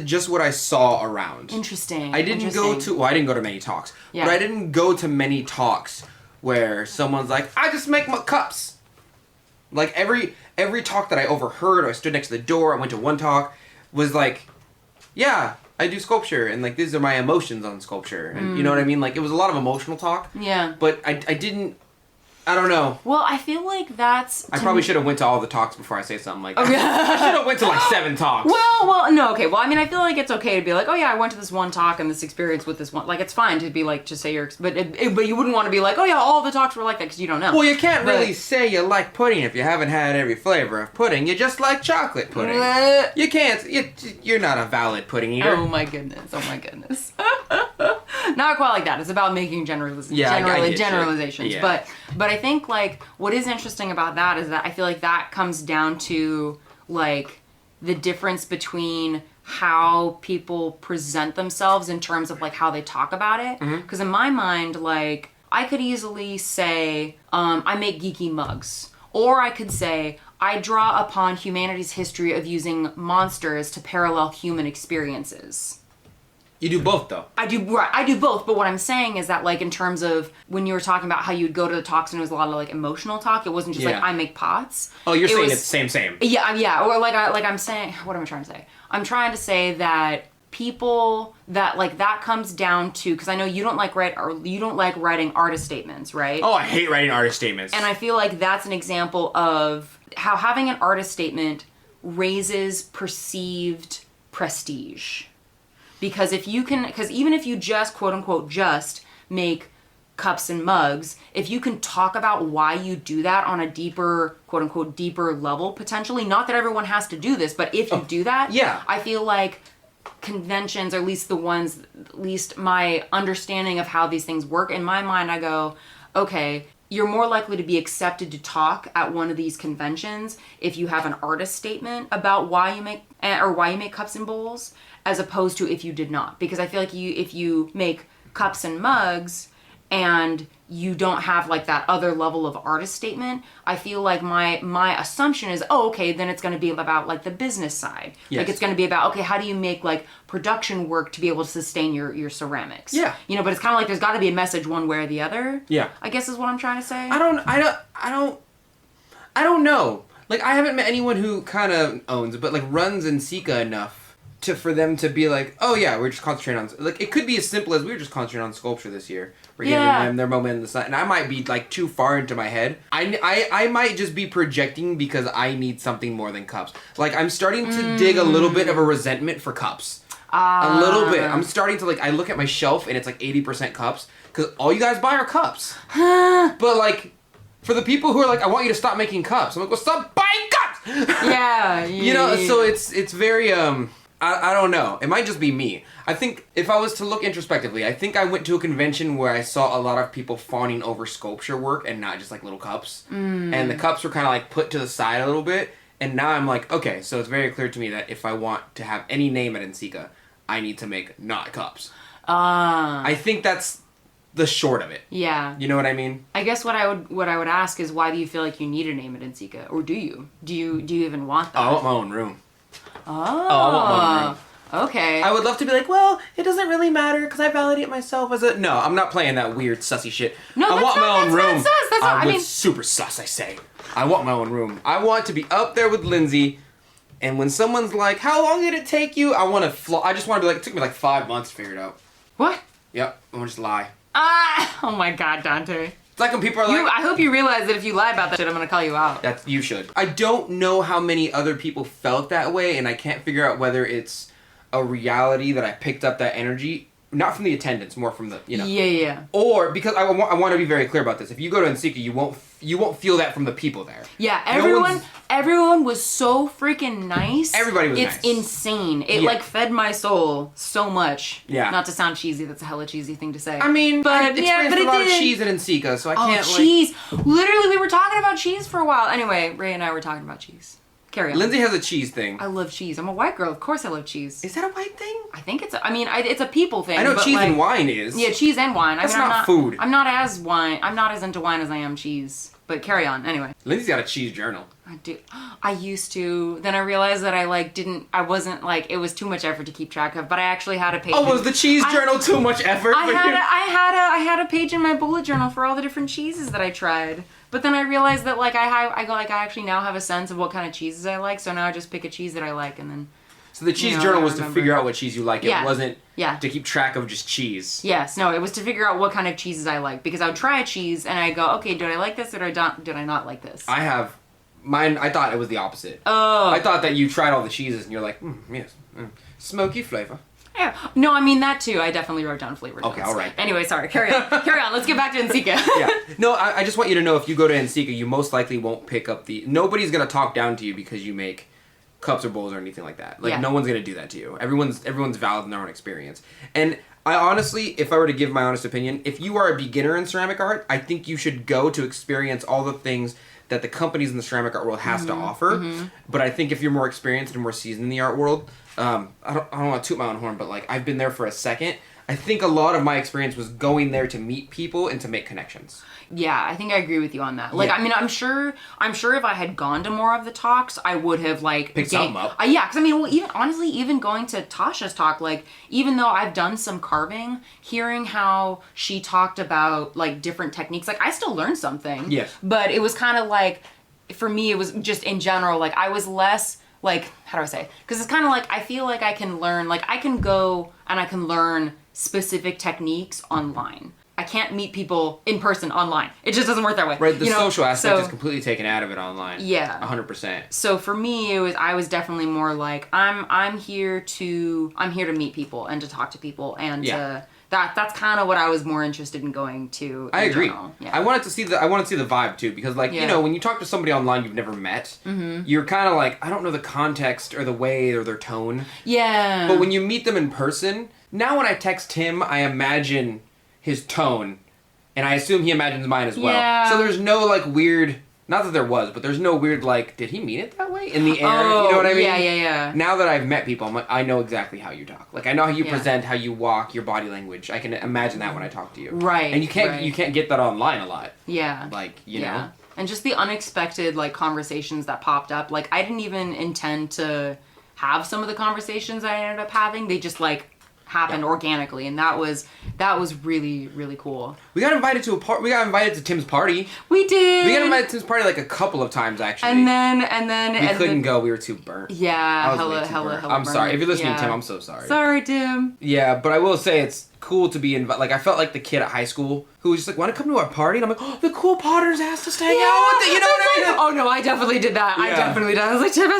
Just what I saw around. Interesting. I didn't go to many talks. Yeah. But I didn't go to many talks where someone's like, I just make my cups. Like, every talk that I overheard, or I stood next to the door, I went to one talk, was like, yeah, I do sculpture, and like, these are my emotions on sculpture. And you know what I mean? Like, it was a lot of emotional talk. Yeah. But I didn't I don't know. Well, I feel like that's... I probably should have went to all the talks before I say something like that. Okay. I should have went to like 7 talks. No, okay. Well, I mean, I feel like it's okay to be like, oh yeah, I went to this one talk and this experience with this one. Like, it's fine to be like, to say your... But you wouldn't want to be like, oh yeah, all the talks were like that because you don't know. Well, you can't really say you like pudding if you haven't had every flavor of pudding. You just like chocolate pudding. You can't... You're not a valid pudding eater. Oh my goodness. Not quite like that. It's about making generalizations. Yeah. But I think, like, what is interesting about that is that I feel like that comes down to, like, the difference between how people present themselves in terms of, like, how they talk about it. Because in my mind, like, I could easily say, I make geeky mugs. Or I could say, I draw upon humanity's history of using monsters to parallel human experiences. You do both, though. I do both, but what I'm saying is that, like, in terms of when you were talking about how you'd go to the talks and it was a lot of, like, emotional talk, it wasn't just like, I make pots. Oh, you're saying it's same. Yeah, or I'm saying, what am I trying to say? I'm trying to say that people that, like, that comes down to, because I know you don't like writing artist statements, right? Oh, I hate writing artist statements. And I feel like that's an example of how having an artist statement raises perceived prestige. Because even if you just, quote unquote, just make cups and mugs, if you can talk about why you do that on a deeper, quote unquote, deeper level, potentially, not that everyone has to do this, but if you do that, I feel like conventions, or at least my understanding of how these things work, in my mind, I go, okay, you're more likely to be accepted to talk at one of these conventions if you have an artist statement about why you make cups and bowls, as opposed to if you did not. Because I feel like if you make cups and mugs and you don't have, like, that other level of artist statement, I feel like my assumption is, oh, okay, then it's going to be about, like, the business side. Yes. Like, it's going to be about, okay, how do you make, like, production work to be able to sustain your ceramics? Yeah. You know, but it's kind of like there's got to be a message one way or the other. Yeah. I guess is what I'm trying to say. I don't know. Like, I haven't met anyone who kind of owns, but, like, runs NCECA enough for them to be like, oh yeah, we're just concentrating on, like, it could be as simple as we were just concentrating on sculpture this year. We're giving them their moment in the sun, and I might be, like, too far into my head. I might just be projecting because I need something more than cups. Like, I'm starting to dig a little bit of a resentment for cups. A little bit. I'm starting to, like, I look at my shelf and it's like 80% cups because all you guys buy are cups. But, like, for the people who are like, I want you to stop making cups, I'm like, well, stop buying cups. You know, so it's very I don't know. It might just be me. I think if I was to look introspectively, I think I went to a convention where I saw a lot of people fawning over sculpture work and not just, like, little cups. And the cups were kind of, like, put to the side a little bit. And now I'm like, okay, so it's very clear to me that if I want to have any name at NCECA, I need to make not cups. I think that's the short of it. Yeah. You know what I mean? I guess what I would ask is, why do you feel like you need a name at NCECA? Or do you? Do you even want that? I want my own room. I want my own room. Okay. I would love to be like, well, it doesn't really matter because I validate myself as a... No, I'm not playing that weird sussy shit. No, I want my own room. I mean, super sus, I say. I want my own room. I want to be up there with Lindsey, and when someone's like, how long did it take you? I just want to be like, it took me like 5 months to figure it out. What? Yep, I'm gonna just lie. Oh my God, Donte. It's like when people are like... I hope you realize that if you lie about that shit, I'm gonna call you out. You should. I don't know how many other people felt that way, and I can't figure out whether it's a reality that I picked up that energy, not from the attendance, more from the, you know. Yeah. Or, because I want to be very clear about this, if you go to NCECA, you won't feel that from the people there. Yeah, everyone was so freaking nice. Everybody was nice. It's insane. It, like, fed my soul so much. Yeah. Not to sound cheesy, that's a hella cheesy thing to say. I mean, but it a lot of cheese at NCECA, so I can't, cheese. Literally, we were talking about cheese for a while. Anyway, Ray and I were talking about cheese. Carry on. Lindsey has a cheese thing. I love cheese. I'm a white girl. Of course I love cheese. Is that a white thing? I think it's a people thing. I know cheese and wine is. Yeah, cheese and wine. That's not food. I'm not as into wine as I am cheese. But carry on. Anyway. Lindsey's got a cheese journal. I do. I used to. Then I realized that it was too much effort to keep track of, but I actually had a page. Oh, was the cheese journal too much effort for you? I had a page in my bullet journal for all the different cheeses that I tried. But then I realized that, like, I actually now have a sense of what kind of cheeses I like, so now I just pick a cheese that I like and then So the cheese journal was to figure out what cheese you like. It wasn't to keep track of just cheese. Yes, no, it was to figure out what kind of cheeses I like, because I would try a cheese and I go, okay, did I like this or did I not like this? I have mine. I thought it was the opposite. Oh, I thought that you tried all the cheeses and you're like, yes, smoky flavor. Yeah. No, I mean that too. I definitely wrote down flavor notes. Okay, all right. Anyway, sorry. Carry on. Let's get back to NCECA. Yeah. No, I just want you to know, if you go to NCECA, you most likely won't pick up nobody's gonna talk down to you because you make cups or bowls or anything like that. Like no one's gonna do that to you. Everyone's valid in their own experience. And I honestly, if I were to give my honest opinion, if you are a beginner in ceramic art, I think you should go to experience all the things that the companies in the ceramic art world has to offer. But I think if you're more experienced and more seasoned in the art world, I don't want to toot my own horn, but like I've been there for a second. I think a lot of my experience was going there to meet people and to make connections. Yeah, I think I agree with you on that. Like, I mean, I'm sure if I had gone to more of the talks, I would have like picked something up. Yeah, because I mean, well, even going to Tasha's talk, like, even though I've done some carving, hearing how she talked about like different techniques, like I still learned something. Yes. But it was kind of like, for me, it was just in general, like I was less like, how do I say? Because it's kind of like I feel like I can learn, like I can go and I can learn specific techniques online. I can't meet people in person online. It just doesn't work that way. Right, the social aspect is completely taken out of it online. Yeah. 100%. So for me, I was definitely more like, I'm here to meet people and to talk to people, and that's kind of what I was more interested in going to. I agree. Yeah. I wanted to see the vibe too, because like, you know, when you talk to somebody online you've never met, you're kind of like, I don't know the context or the way or their tone. Yeah. But when you meet them in person, now when I text him, I imagine his tone, and I assume he imagines mine as well. Yeah. So there's no like weird, not that there was, but there's no weird like, did he mean it that way in the air? You know what I mean? Yeah. Now that I've met people, I'm like, I know exactly how you talk. Like I know how you present, how you walk, your body language. I can imagine that when I talk to you. Right. And you can't get that online a lot. Yeah. Like, you know. And just the unexpected like conversations that popped up. Like I didn't even intend to have some of the conversations I ended up having. They just like happened organically, and that was really, really cool. We got invited to Tim's party. We did. We got invited to Tim's party like a couple of times actually. And then we couldn't go. We were too burnt. Yeah, hella. I'm sorry. If you're listening, Tim, I'm so sorry. Sorry, Tim. Yeah, but I will say it's cool to be invited. Like I felt like the kid at high school who was just like, want to come to our party? And I'm like, oh, the cool Potters asked us to hang out with it. You know what I mean? Oh no, I definitely did that. I definitely did. I was like, Tim,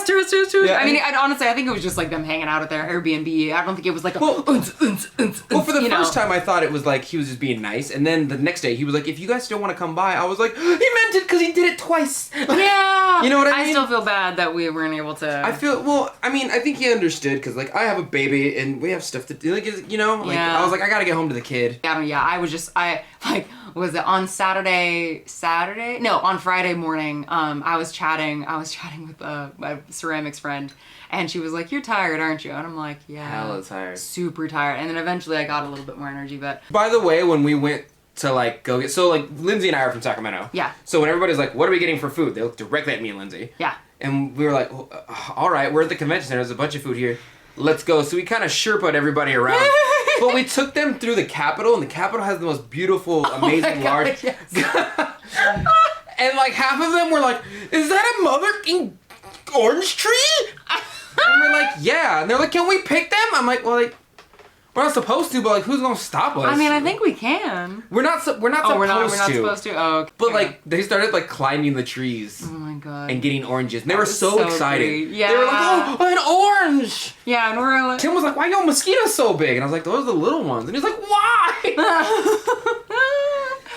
Yeah, I mean, honestly, I think it was just like them hanging out at their Airbnb. I don't think it was like well, for the first time, I thought it was like he was just being nice, and then the next day he was like, if you guys still want to come by, I was like, he meant it because he did it twice. Yeah. You know what I mean? I still feel bad that we weren't able to. I think he understood because like I have a baby and we have stuff to do. Like, you know, like I was like, I gotta get home to the kid. Yeah, was it on on Friday morning, I was chatting with my ceramics friend, and she was like, you're tired, aren't you? And I'm like, yeah. Hella tired. Super tired. And then eventually I got a little bit more energy, but. By the way, when we went to like go get, so like Lindsey and I are from Sacramento. Yeah. So when everybody's like, what are we getting for food? They look directly at me and Lindsey. Yeah. And we were like, well, all right, we're at the convention center. There's a bunch of food here. Let's go. So we kind of Sherpa'd everybody around. But we took them through the Capitol, and the Capitol has the most beautiful, amazing, large. Yes. And like half of them were like, is that a mother orange tree? And we're like, yeah. And they're like, can we pick them? I'm like, well, like, we're not supposed to, but like, who's gonna stop us? I mean, I think we can. We're not supposed to. We're not supposed to. Oh, okay. But like, they started like climbing the trees. Oh my god. And getting oranges. And they were so excited. Great. Yeah. They were like, oh, an orange. Yeah, and we're like. Tim was like, why are your mosquitoes so big? And I was like, those are the little ones. And he was like, why?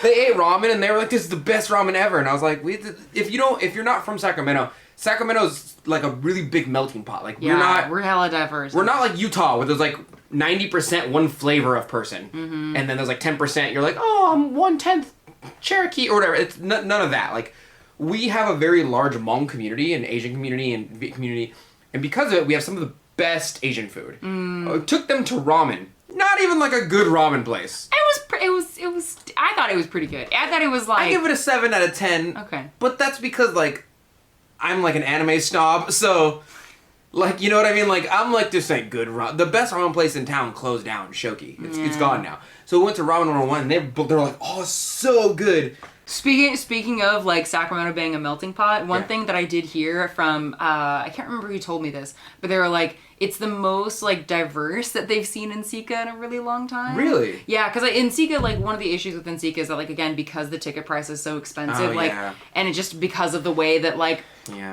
They ate ramen and they were like, this is the best ramen ever. And I was like, if you're not from Sacramento, Sacramento's like a really big melting pot. Like we're hella diverse. We're not like Utah where there's like 90% one flavor of person, and then there's like 10% you're like, oh, I'm 1/10 Cherokee or whatever. It's none of that. Like we have a very large Hmong community and Asian community and Viet community, and because of it, we have some of the best Asian food. Took them to ramen. Not even like a good ramen place. It was. I thought it was pretty good. I thought it was like. I give it a 7 out of 10. Okay. But that's because like I'm like an anime snob, so like, you know what I mean? Like I'm like, this ain't good ramen. The best ramen place in town closed down, Shoki. It's gone now. So we went to Ramen 101 and they're like, oh, so good. Speaking of like Sacramento being a melting pot, one thing that I did hear from I can't remember who told me this, but they were like, it's the most like diverse that they've seen NCECA in a really long time. Really? Yeah, because NCECA, like one of the issues with NCECA is that like again because the ticket price is so expensive, and it just because of the way that like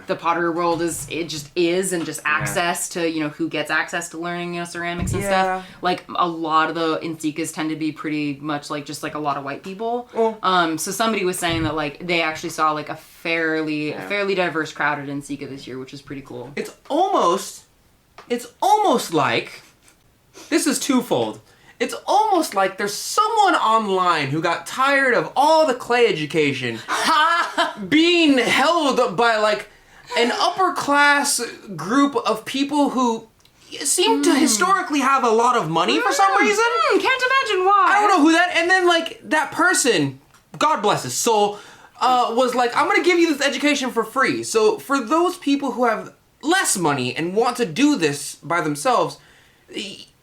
the pottery world is and just access to who gets access to learning ceramics and stuff. Like a lot of the NCECAs tend to be pretty much like just like a lot of white people. So somebody was saying that like they actually saw like a fairly diverse crowd at NCECA this year, which is pretty cool. It's almost like this is twofold. It's almost like there's someone online who got tired of all the clay education being held by like an upper class group of people who seem to historically have a lot of money for some reason. Can't imagine why. I don't know who that, and then like that person, God bless his soul, was like, I'm gonna give you this education for free. So for those people who have less money and want to do this by themselves,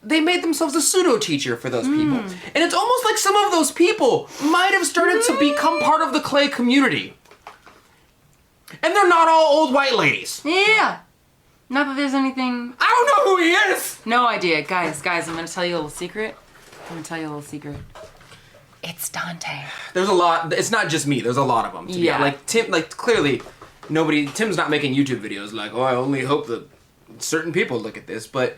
they made themselves a pseudo teacher for those people. And it's almost like some of those people might have started to become part of the clay community. And they're not all old white ladies. Yeah. Not that there's anything... I don't know who he is! No idea. Guys, I'm gonna tell you a little secret. It's Donte. There's a lot. It's not just me. There's a lot of them. Yeah. Like, Tim, like, clearly, Tim's not making YouTube videos like, oh, I only hope that certain people look at this, but...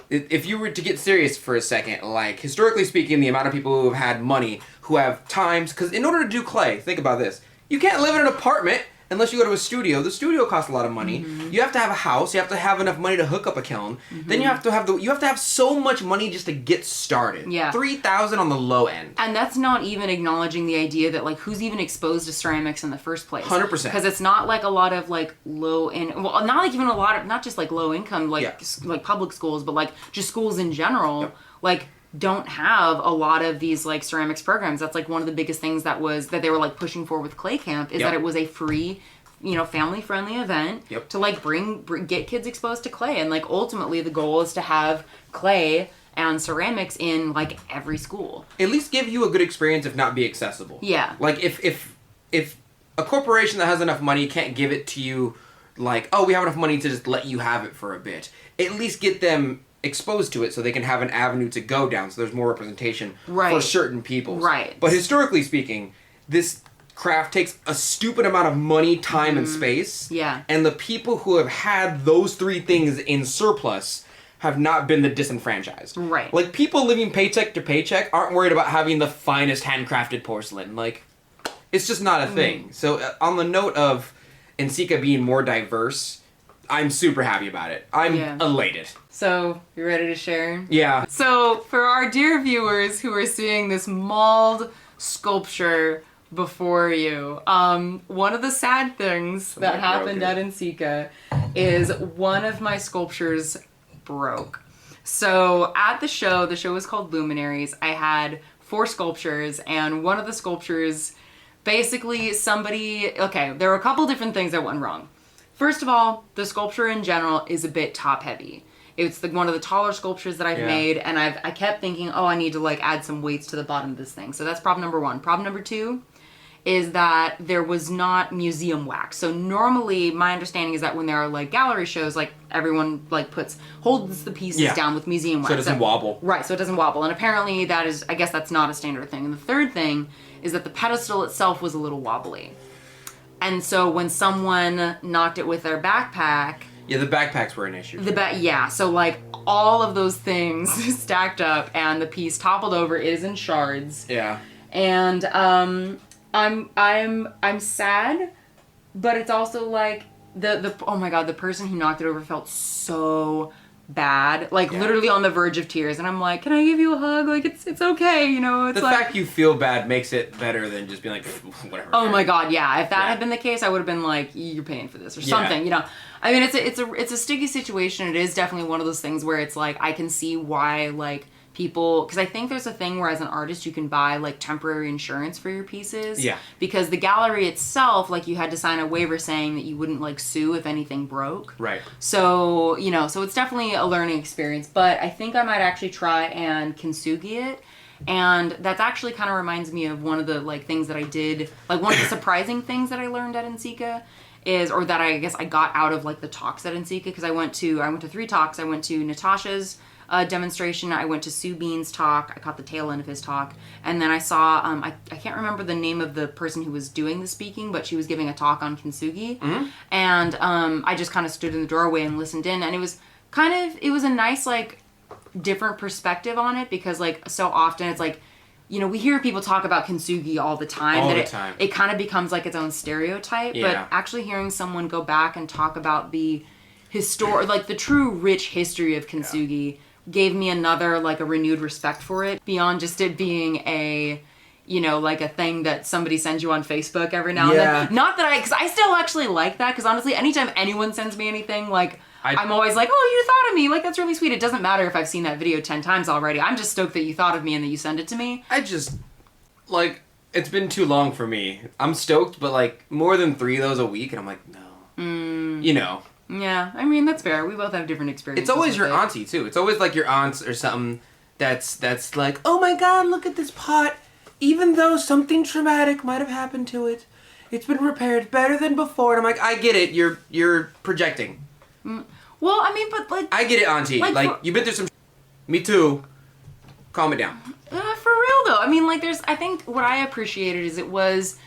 If you were to get serious for a second, like, historically speaking, the amount of people who have had money, who have times... Because in order to do clay, think about this. You can't live in an apartment unless you go to a studio. The studio costs a lot of money. You have to have a house. You have to have enough money to hook up a kiln. Then you have to have so much money just to get started. Yeah. $3,000 on the low end. And that's not even acknowledging the idea that like who's even exposed to ceramics in the first place. 100%. Because it's not like a lot of like low in well, not like even a lot of not just like low income like like public schools, but like just schools in general. Like don't have a lot of these like ceramics programs. That's like one of the biggest things that they were like pushing for with Clay Camp is that it was a free, family friendly event to like get kids exposed to clay. And like ultimately the goal is to have clay and ceramics in like every school. At least give you a good experience, if not be accessible. Yeah. Like if a corporation that has enough money can't give it to you, like, oh, we have enough money to just let you have it for a bit. At least get them exposed to it so they can have an avenue to go down, so there's more representation for certain people. Right. But historically speaking, this craft takes a stupid amount of money, time, and space. Yeah. And the people who have had those three things in surplus have not been the disenfranchised. Right. Like, people living paycheck to paycheck aren't worried about having the finest handcrafted porcelain. Like, it's just not a thing. So, on the note of NCECA being more diverse, I'm super happy about it. I'm elated. So, you ready to share? Yeah. So, for our dear viewers who are seeing this mauled sculpture before you, one of the sad things that happened at NCECA is one of my sculptures broke. So, at the show was called Luminaries, I had 4 sculptures, and one of the sculptures, basically there were a couple different things that went wrong. First of all, the sculpture in general is a bit top heavy. It's one of the taller sculptures that I've made, and I kept thinking, oh, I need to like add some weights to the bottom of this thing. So that's problem number 1. Problem number 2 is that there was not museum wax. So normally my understanding is that when there are like gallery shows, like everyone like holds the pieces down with museum wax. So it doesn't wobble. Right, so it doesn't wobble. And apparently I guess that's not a standard thing. And the third thing is that the pedestal itself was a little wobbly. And so when someone knocked it with their backpack... Yeah, the backpacks were an issue. So like all of those things stacked up and the piece toppled over. It is in shards. Yeah. And I'm sad, but it's also like oh my god, the person who knocked it over felt so bad, like literally on the verge of tears, and I'm like, can I give you a hug? Like it's okay, It's the fact you feel bad makes it better than just being like whatever. Oh my god, yeah. If that had been the case, I would have been like, you're paying for this or something, I mean, it's a sticky situation. It is definitely one of those things where it's like I can see why like people, because I think there's a thing where as an artist you can buy like temporary insurance for your pieces. Yeah. Because the gallery itself, like you had to sign a waiver saying that you wouldn't like sue if anything broke. Right. So, so it's definitely a learning experience, but I think I might actually try and kintsugi it. And that's actually kind of reminds me of one of the like things that I did, like one of the surprising things that I learned at NCECA is, or that I guess I got out of like the talks at NCECA, because I went to 3 talks. I went to Natasha's demonstration. I went to Sue Bean's talk. I caught the tail end of his talk. And then I saw, I can't remember the name of the person who was doing the speaking, but she was giving a talk on kintsugi. Mm-hmm. And I just kind of stood in the doorway and listened in. And it was a nice, like, different perspective on it, because, like, so often it's like, you know, we hear people talk about kintsugi all the time. It kind of becomes like its own stereotype. Yeah. But actually hearing someone go back and talk about the like the true rich history of kintsugi gave me another, like, a renewed respect for it, beyond just it being a, you know, like a thing that somebody sends you on Facebook every now and then. Not that because I still actually like that, because honestly, anytime anyone sends me anything, like, I'm always like, oh, you thought of me. Like, that's really sweet. It doesn't matter if I've seen that video 10 times already. I'm just stoked that you thought of me and that you sent it to me. I just, like, it's been too long for me. I'm stoked, but, like, more than 3 of those a week, and I'm like, no. You know. Yeah, I mean, that's fair. We both have different experiences. It's always your auntie, too. It's always, like, your aunts or something that's like, oh my god, look at this pot. Even though something traumatic might have happened to it, it's been repaired better than before. And I'm like, I get it. You're projecting. Well, I mean, but, like... I get it, auntie. Like you've been through some... Me too. Calm it down. For real, though. I mean, like, I think what I appreciated is it was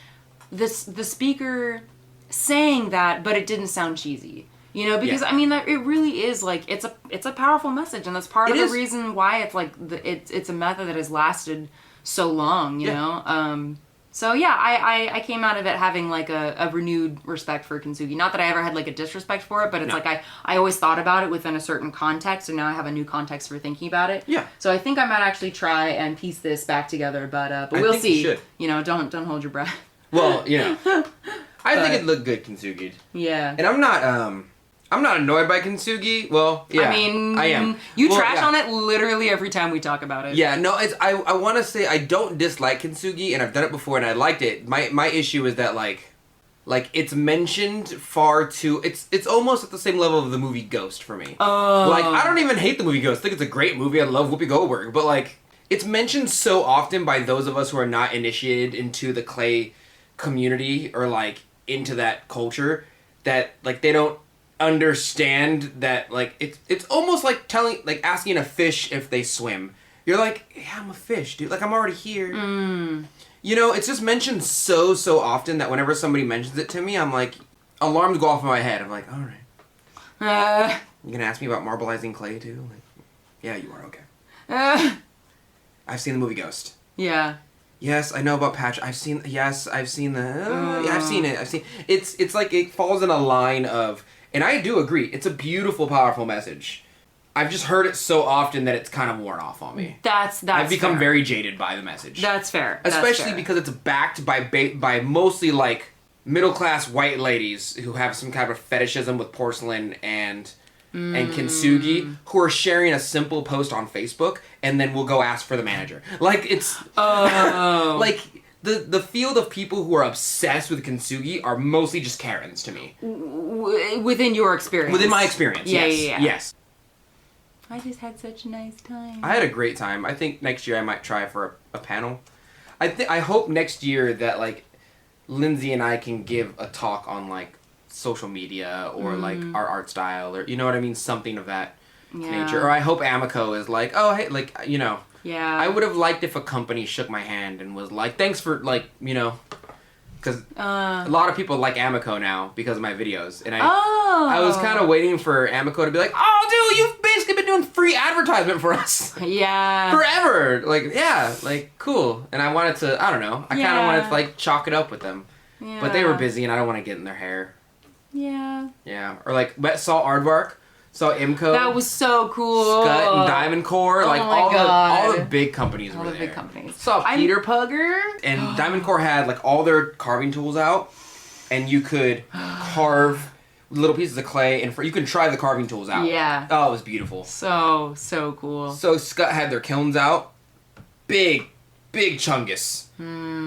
the speaker saying that, but it didn't sound cheesy. You know, because, I mean, it really is, like, it's a powerful message, and that's part of the reason why it's, like, it's a method that has lasted so long, you know? So, yeah, I came out of it having, like, a renewed respect for kintsugi. Not that I ever had, like, a disrespect for it, but it's like I always thought about it within a certain context, and now I have a new context for thinking about it. Yeah. So I think I might actually try and piece this back together, but we'll see. You should. You know, don't hold your breath. Well, you know. I think it looked good kintsugi. Yeah. And I'm not annoyed by kintsugi. Well, yeah, I mean, I am. You trash on it literally every time we talk about it. Yeah, no, I want to say I don't dislike kintsugi, and I've done it before, and I liked it. My issue is that, like it's mentioned far too... It's almost at the same level of the movie Ghost for me. Oh. Like, I don't even hate the movie Ghost. I think it's a great movie. I love Whoopi Goldberg. But, like, it's mentioned so often by those of us who are not initiated into the clay community or, like, into that culture that, like, they don't understand that, like, it's almost like asking a fish if they swim. You're like, yeah, I'm a fish, dude. Like, I'm already here. You know, it's just mentioned so often that whenever somebody mentions it to me, I'm like, alarms go off in my head. I'm like, all right. You gonna ask me about marbleizing clay too? Like, yeah, you are. Okay. I've seen the movie Ghost. Yeah. Yes, I know about Patch. I've seen the. Yeah, I've seen it. It's like it falls in a line of. And I do agree. It's a beautiful, powerful message. I've just heard it so often that it's kind of worn off on me. That's I've become very jaded by the message. That's fair. Especially because it's backed by mostly, like, middle-class white ladies who have some kind of fetishism with porcelain and kintsugi, who are sharing a simple post on Facebook and then will go ask for the manager. Like, it's... like... The field of people who are obsessed with kintsugi are mostly just Karens to me. Within your experience? Within my experience, yes. Yes. I just had such a nice time. I had a great time. I think next year I might try for a panel. I hope next year that, like, Lindsey and I can give a talk on, like, social media or, like, our art style or, you know what I mean? Something of that nature. Or I hope Amico is like, oh, hey, like, you know... Yeah. I would have liked if a company shook my hand and was like, thanks for, like, you know, because a lot of people like Amico now because of my videos. And I was kind of waiting for Amico to be like, oh, dude, you've basically been doing free advertisement for us. Yeah. Forever. Like, yeah, like, cool. And I wanted to, I don't know, I kind of wanted to, like, chalk it up with them. Yeah. But they were busy and I don't want to get in their hair. Yeah. Yeah. Or, like, Wet Salt Aardvark. Saw Imco. That was so cool. Scut and Diamond Core. Like, all the big companies were there. All the big companies. Saw Peter Pugger. And Diamond Core had, like, all their carving tools out. And you could carve little pieces of clay. And you can try the carving tools out. Yeah. Oh, it was beautiful. So cool. So Scut had their kilns out. Big Chungus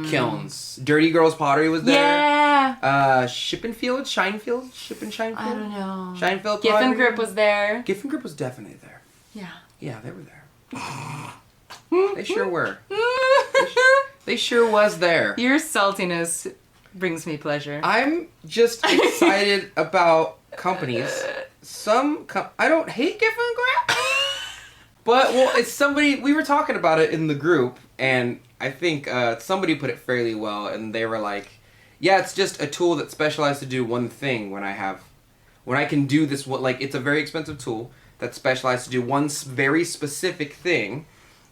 kilns. Dirty Girls Pottery was there. Yeah. Shippenfield? Shinefield? I don't know. Shinefield Pottery? Giffen Grip was there. Giffen Grip was definitely there. Yeah. Yeah, they were there. They sure were. They sure was there. Your saltiness brings me pleasure. I'm just excited about companies. I don't hate giving crap. But, well, it's somebody, we were talking about it in the group, and I think somebody put it fairly well, and they were like, yeah, it's just a tool that's specialized to do one thing when I can do this, like, it's a very expensive tool that's specialized to do one very specific thing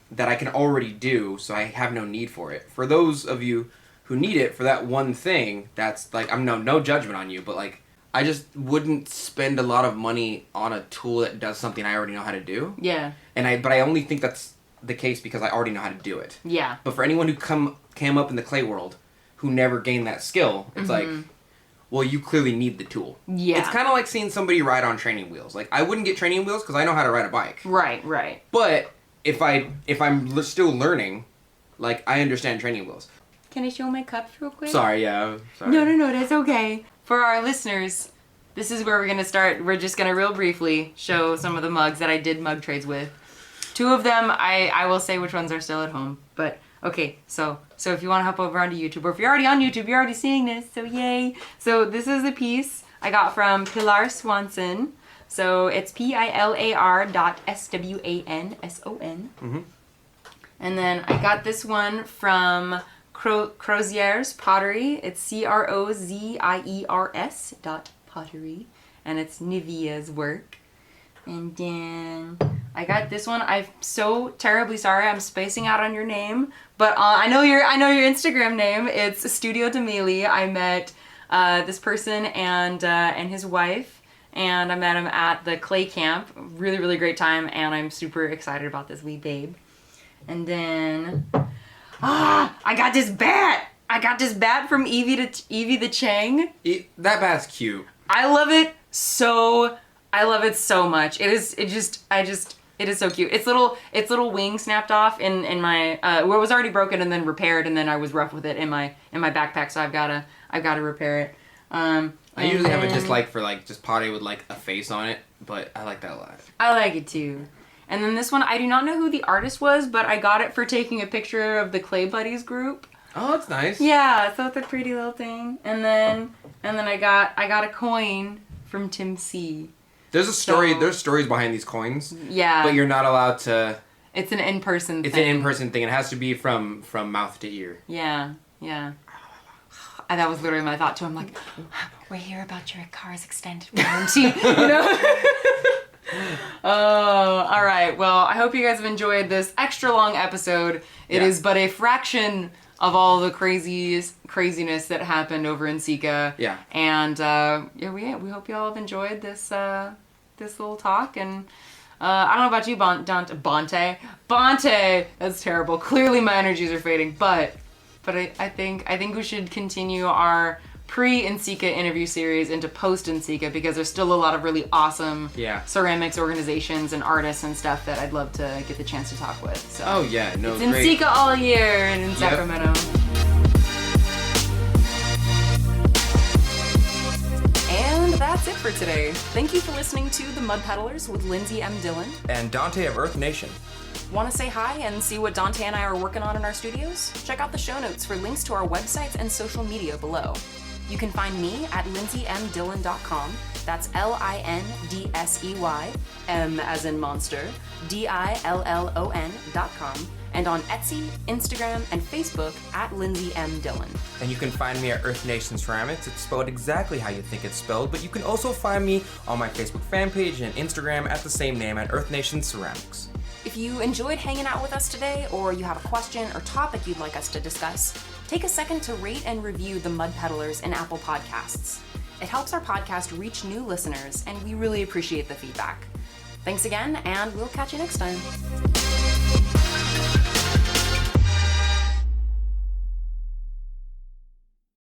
that I can already do, so I have no need for it. For those of you who need it for that one thing, that's, like, I'm no judgment on you, but, like, I just wouldn't spend a lot of money on a tool that does something I already know how to do. Yeah. But I only think that's the case because I already know how to do it. Yeah. But for anyone who came up in the clay world who never gained that skill, it's like, well, you clearly need the tool. Yeah. It's kind of like seeing somebody ride on training wheels. Like, I wouldn't get training wheels because I know how to ride a bike. Right. But if I'm still learning, like, I understand training wheels. Can I show my cups real quick? Sorry, yeah. Sorry. No, that's okay. For our listeners, this is where we're going to start. We're just going to real briefly show some of the mugs that I did mug trades with. 2 of them, I will say which ones are still at home. But, okay, so if you want to hop over onto YouTube, or if you're already on YouTube, you're already seeing this, so yay. So this is a piece I got from Pilar Swanson. So it's PILAR.SWANSON. Mm-hmm. And then I got this one from Crozier's Pottery. It's CROZIERS.pottery. And it's Nivea's work. And then I got this one. I'm so terribly sorry I'm spacing out on your name. But I know your Instagram name. It's Studio D'Amelie. I met this person and his wife. And I met him at the clay camp. Really, really great time. And I'm super excited about this wee babe. And then... I got this bat! I got this bat from Evie the Chang. That bat's cute. I love it so much. It is so cute. Its little wing snapped off in my where it was already broken and then repaired, and then I was rough with it in my backpack, so I've gotta repair it. I usually have a dislike for like just pottery with like a face on it, but I like that a lot. I like it too. And then this one, I do not know who the artist was, but I got it for taking a picture of the Clay Buddies group. Oh, that's nice. Yeah, so it's a pretty little thing. And then I got a coin from Tim C. There's a story. There's stories behind these coins. Yeah. But you're not allowed to. It's an in-person thing. It's an in-person thing. It has to be from mouth to ear. Yeah. And that was literally my thought too. I'm like, we're here about your car's extended warranty. You know? Oh, all right. Well, I hope you guys have enjoyed this extra long episode. It is but a fraction of all the craziness that happened over in NCECA. Yeah. And we hope you all have enjoyed this little talk. And I don't know about you, Bonte. That's terrible. Clearly, my energies are fading. But I think we should continue our pre-NCECA interview series into post-NCECA because there's still a lot of really awesome ceramics organizations and artists and stuff that I'd love to get the chance to talk with. So oh yeah, no, it's NCECA all year and in Sacramento. And that's it for today. Thank you for listening to The Mud Peddlers with Lindsey M Dillon and Donte of Earth Nation. Want to say hi and see what Donte and I are working on in our studios? Check out the show notes for links to our websites and social media below. You can find me at lindseymdillon.com. That's LINDSEY, M as in monster, DILLON.com. And on Etsy, Instagram, and Facebook at Lindsey M Dillon. And you can find me at Earth Nation Ceramics. It's spelled exactly how you think it's spelled, but you can also find me on my Facebook fan page and Instagram at the same name at Earth Nation Ceramics. If you enjoyed hanging out with us today, or you have a question or topic you'd like us to discuss, take a second to rate and review The Mud Peddlers in Apple Podcasts. It helps our podcast reach new listeners, and we really appreciate the feedback. Thanks again, and we'll catch you next time.